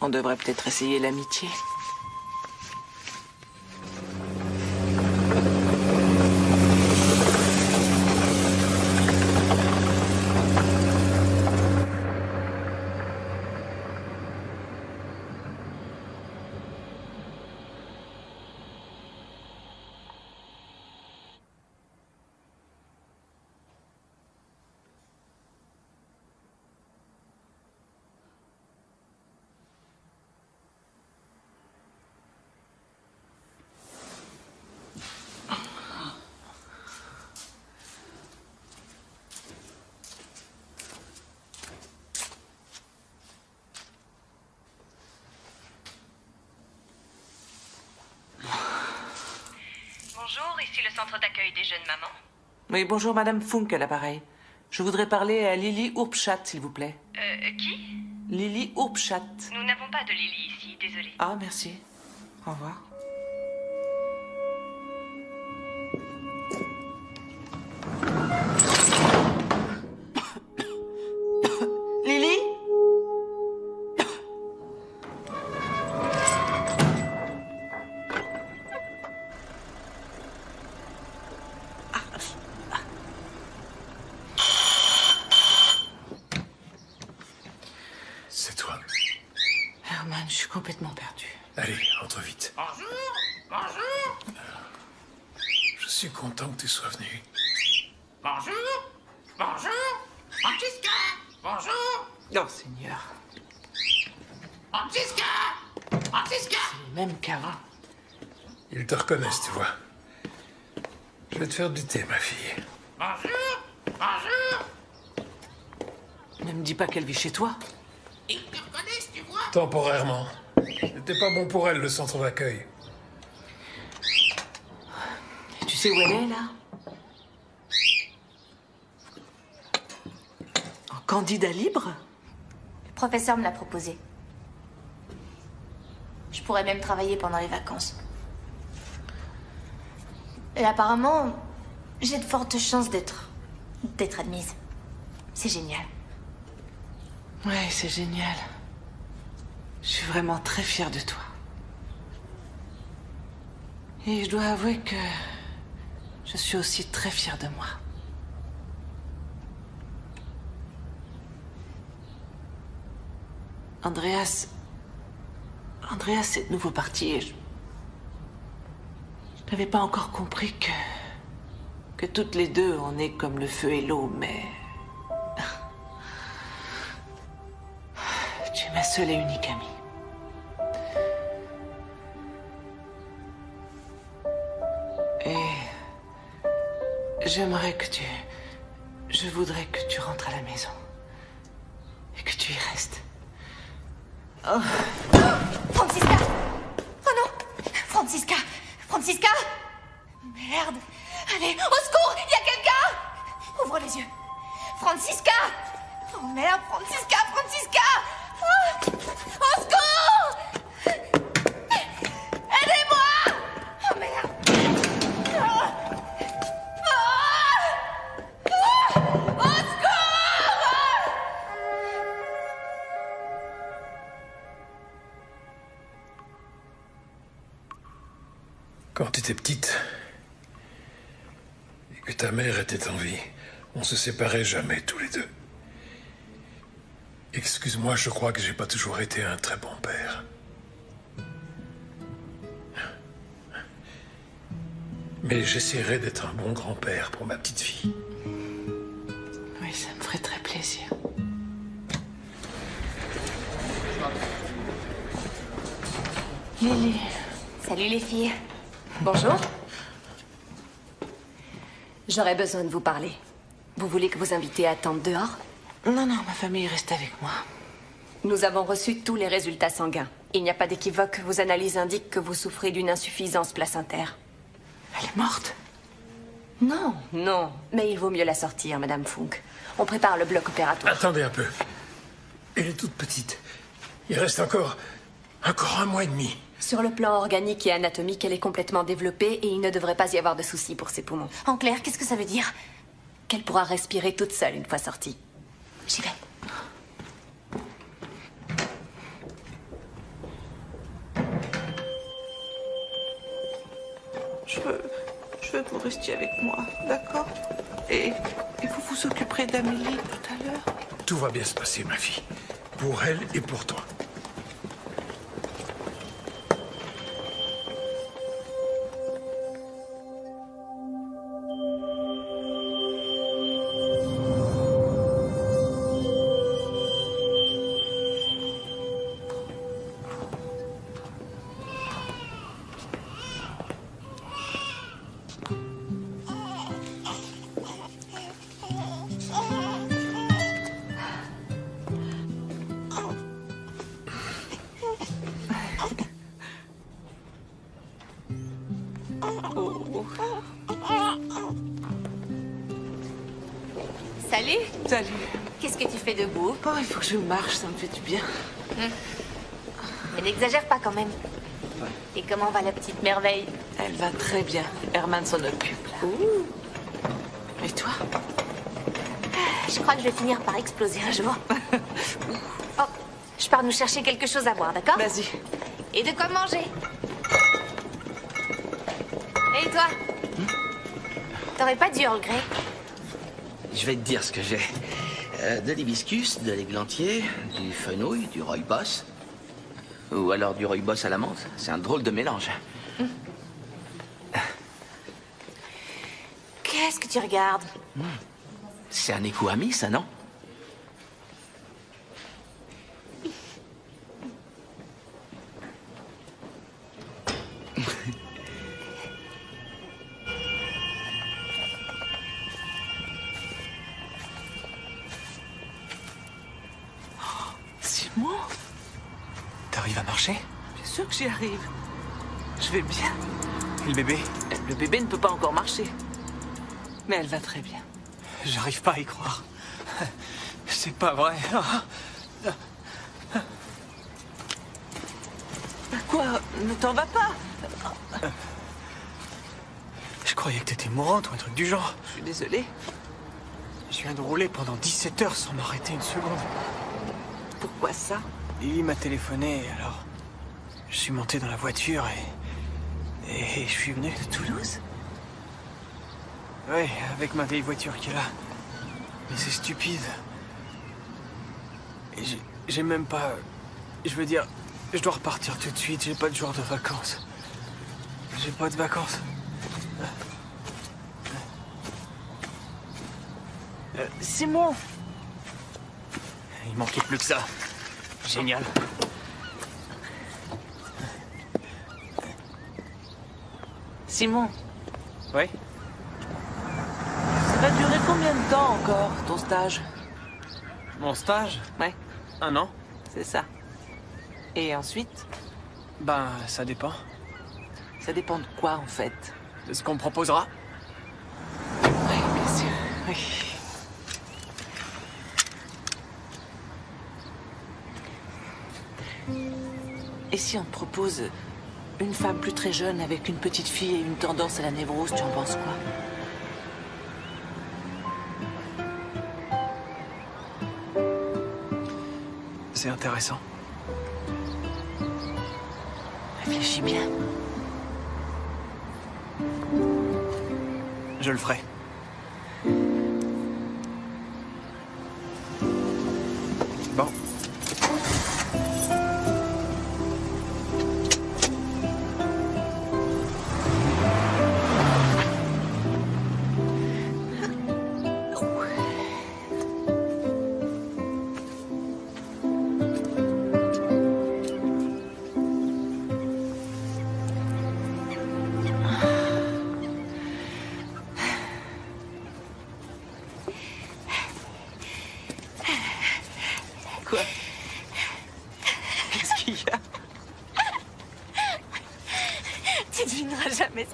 B: On devrait peut-être essayer l'amitié.
K: Bonjour, ici le centre d'accueil des jeunes mamans.
B: Oui, bonjour, Madame Funk à l'appareil. Je voudrais parler à Lily Ourpchat, s'il vous plaît.
K: Qui?
B: Lily Ourpchat.
K: Nous n'avons pas de Lily ici, désolée.
B: Ah, merci. Au revoir. Lily?
G: C'est toi.
B: Herman, je suis complètement perdue.
G: Allez, entre vite.
H: Bonjour. Bonjour.
G: Je suis content que tu sois venu.
H: Bonjour. Bonjour. Francisca. Bonjour.
B: Oh, Seigneur.
H: Francisca. Francisca.
B: Même qu'avant.
G: Ils te reconnaissent, tu vois. Je vais te faire du thé, ma fille.
H: Bonjour. Bonjour.
B: Ne me dis pas qu'elle vit chez toi.
H: Ils te reconnaissent, tu vois.
G: Temporairement. C'était pas bon pour elle, le centre d'accueil.
B: Tu sais où elle est, là? En candidat libre?
J: Le professeur me l'a proposé. Je pourrais même travailler pendant les vacances. Et apparemment, j'ai de fortes chances d'être admise. C'est génial.
B: Ouais, c'est génial. Je suis vraiment très fière de toi. Et je dois avouer que je suis aussi très fière de moi. Andreas est de nouveau parti et je n'avais pas encore compris que toutes les deux, on est comme le feu et l'eau, mais... Tu es ma seule et unique amie. Et j'aimerais que je voudrais que tu rentres à la maison. Et que tu y restes.
J: Oh. Francisca! Oh non! Francisca! Francisca! Merde! Allez, au secours! Il y a quelqu'un! Ouvre les yeux! Francisca! Oh merde, Francisca! Francisca! Oh. Au secours! Aidez-moi! Oh merde! Oh. Oh. Au secours!
G: Quand tu étais petite et que ta mère était en vie, on se séparait jamais tous les deux. Excuse-moi, je crois que j'ai pas toujours été un très bon père. Mais j'essaierai d'être un bon grand-père pour ma petite fille.
B: Oui, ça me ferait très plaisir. Lily.
J: Salut les filles. Bonjour.
M: J'aurais besoin de vous parler. Vous voulez que vos invités attendent dehors?
B: Non, non, ma famille reste avec moi.
M: Nous avons reçu tous les résultats sanguins. Il n'y a pas d'équivoque. Vos analyses indiquent que vous souffrez d'une insuffisance placentaire.
B: Elle est morte?
M: Non, non. Mais il vaut mieux la sortir, Madame Funk. On prépare le bloc opératoire.
G: Attendez un peu. Elle est toute petite. Il reste encore un mois et demi.
M: Sur le plan organique et anatomique, elle est complètement développée et il ne devrait pas y avoir de soucis pour ses poumons.
J: En clair, qu'est-ce que ça veut dire?
M: Qu'elle pourra respirer toute seule une fois sortie.
J: J'y vais.
B: Je veux que vous restiez avec moi, d'accord? Et vous vous occuperez d'Amélie tout à l'heure?
G: Tout va bien se passer, ma fille. Pour elle et pour toi.
J: Salut.
B: Salut.
J: Qu'est-ce que tu fais debout?
B: Oh, il faut que je marche, ça me fait du bien.
J: Mais n'exagère pas quand même. Et comment va la petite merveille?
B: Elle va très bien. Herman s'en occupe, là. Et toi?
J: Je crois que je vais finir par exploser un jour. Oh, je pars nous chercher quelque chose à boire, d'accord?
B: Vas-y.
J: Et de quoi manger? Et toi? T'aurais pas du Earl Grey?
E: Je vais te dire ce que j'ai. De l'hibiscus, de l'églantier, du fenouil, du rooibos. Ou alors du rooibos à la menthe. C'est un drôle de mélange.
J: Qu'est-ce que tu regardes?
E: C'est un écho ami, ça, non?
B: Simon?
F: T'arrives à marcher?
B: Bien sûr que j'y arrive. Je vais bien.
F: Et le bébé?
B: Le bébé ne peut pas encore marcher. Mais elle va très bien.
F: J'arrive pas à y croire. C'est pas vrai.
B: Quoi? Ne t'en va pas.
F: Je croyais que t'étais mourante ou un truc du genre.
B: Je suis désolée.
F: Je viens de rouler pendant 17 heures sans m'arrêter une seconde.
B: Pourquoi ça?
F: Lily m'a téléphoné, alors je suis monté dans la voiture et je suis venu.
B: De Toulouse?
F: Ouais, avec ma vieille voiture qui est là. Mais c'est stupide. Et j'ai même pas... Je veux dire, je dois repartir tout de suite, j'ai pas de jour de vacances. J'ai pas de vacances.
B: Simon!
F: Il manquait plus que ça. Génial.
B: Simon,
F: Ouais?
B: ça va durer combien de temps encore, ton stage?
F: Mon stage?
B: Ouais,
F: 1 an?
B: c'est ça. Et ensuite?
F: Ben, ça dépend.
B: Ça dépend de quoi, en fait?
F: De ce qu'on me proposera.
B: Oui, bien sûr. Oui. Et si on te propose une femme plus très jeune avec une petite fille et une tendance à la névrose, tu en penses quoi?
F: C'est intéressant.
B: Réfléchis bien.
F: Je le ferai. Bon.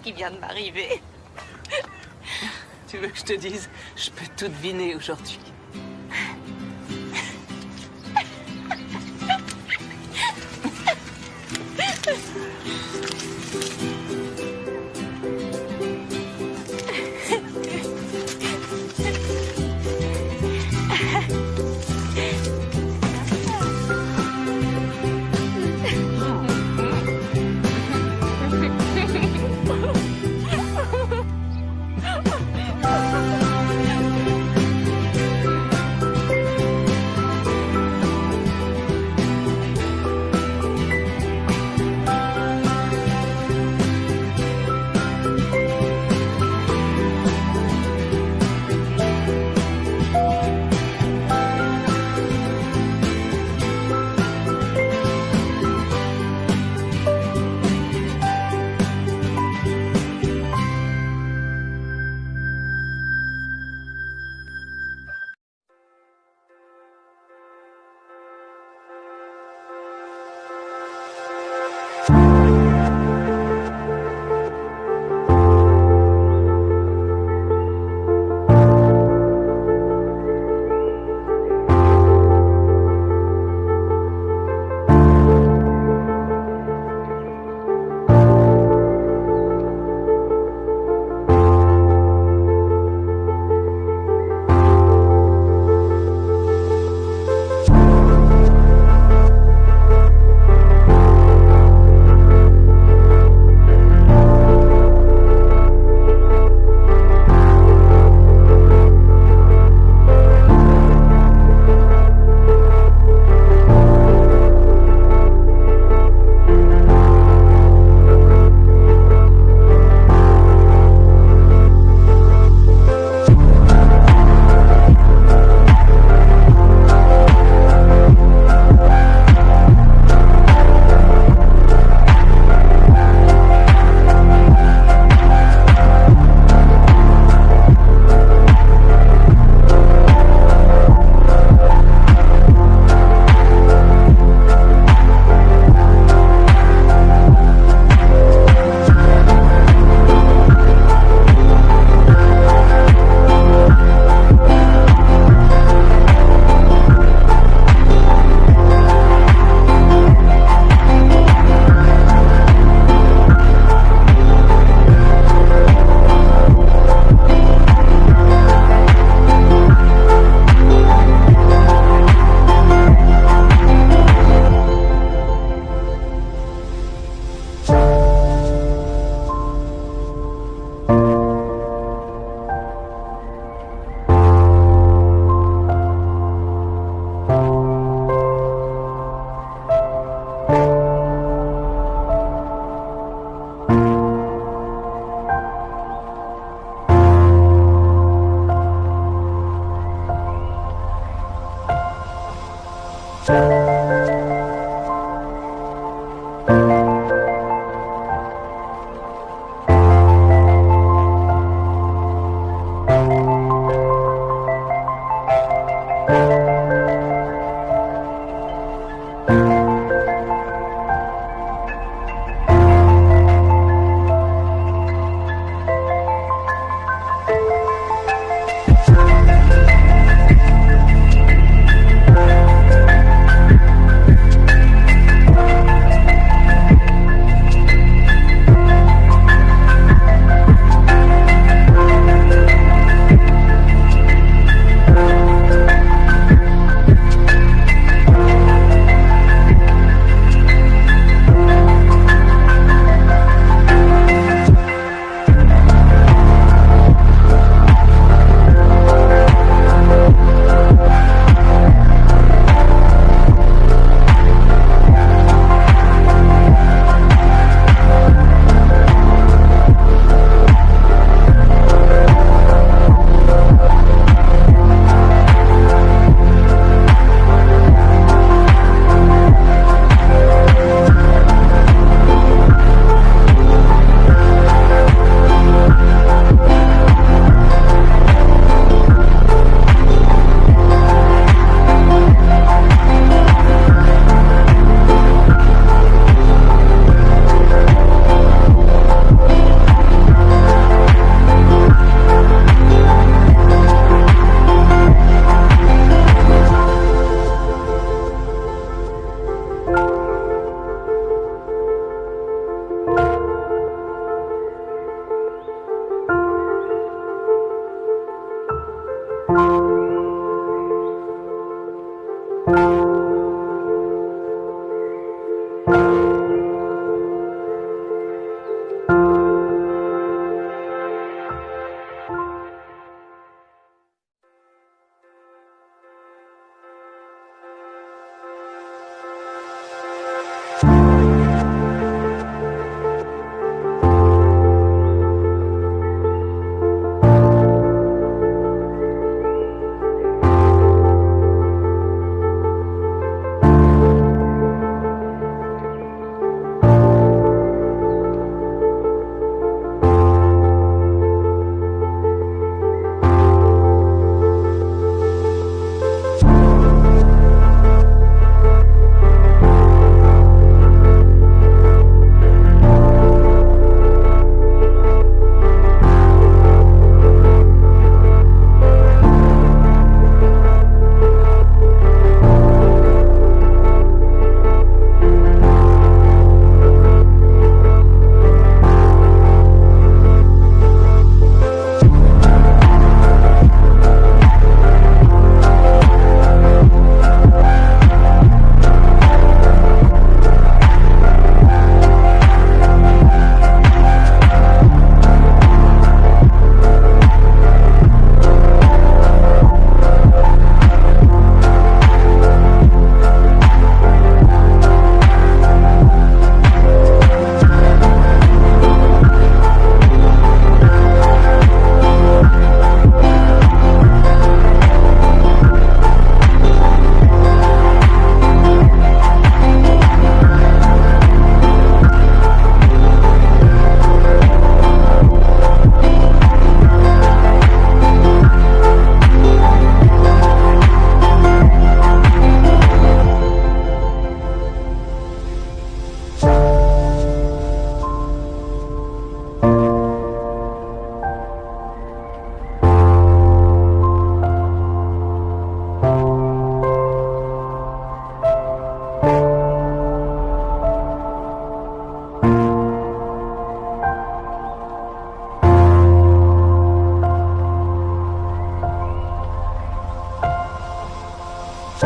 B: qui vient de m'arriver. Tu veux que je te dise? Je peux tout deviner aujourd'hui.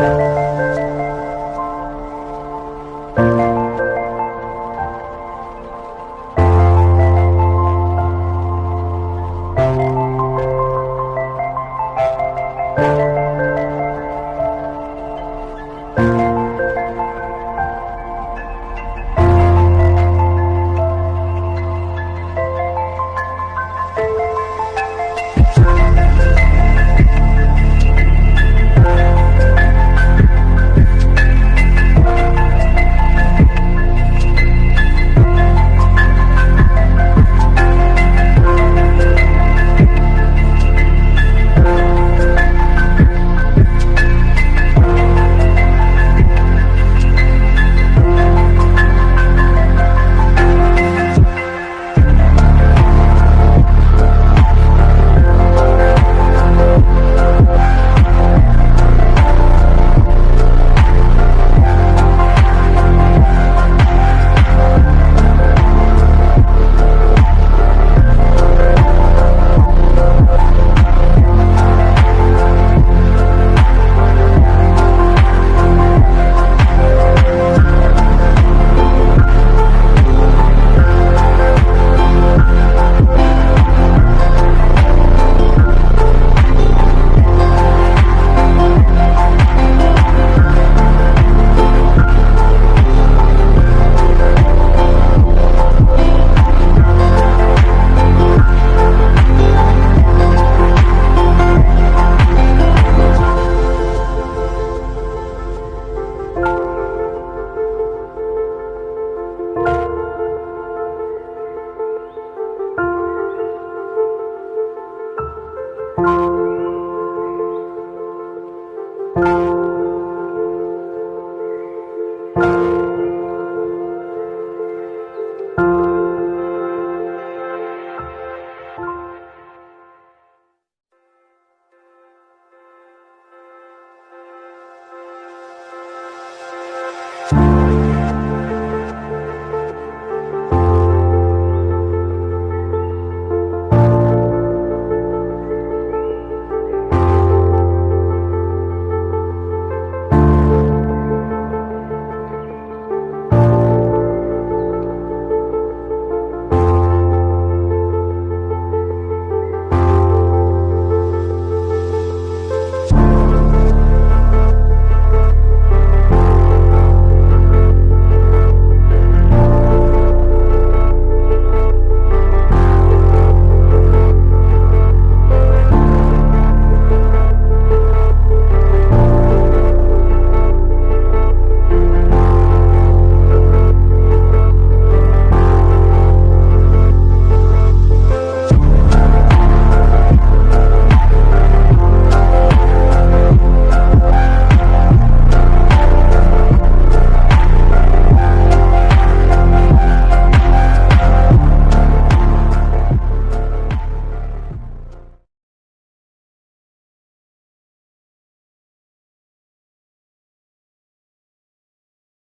N: Thank you.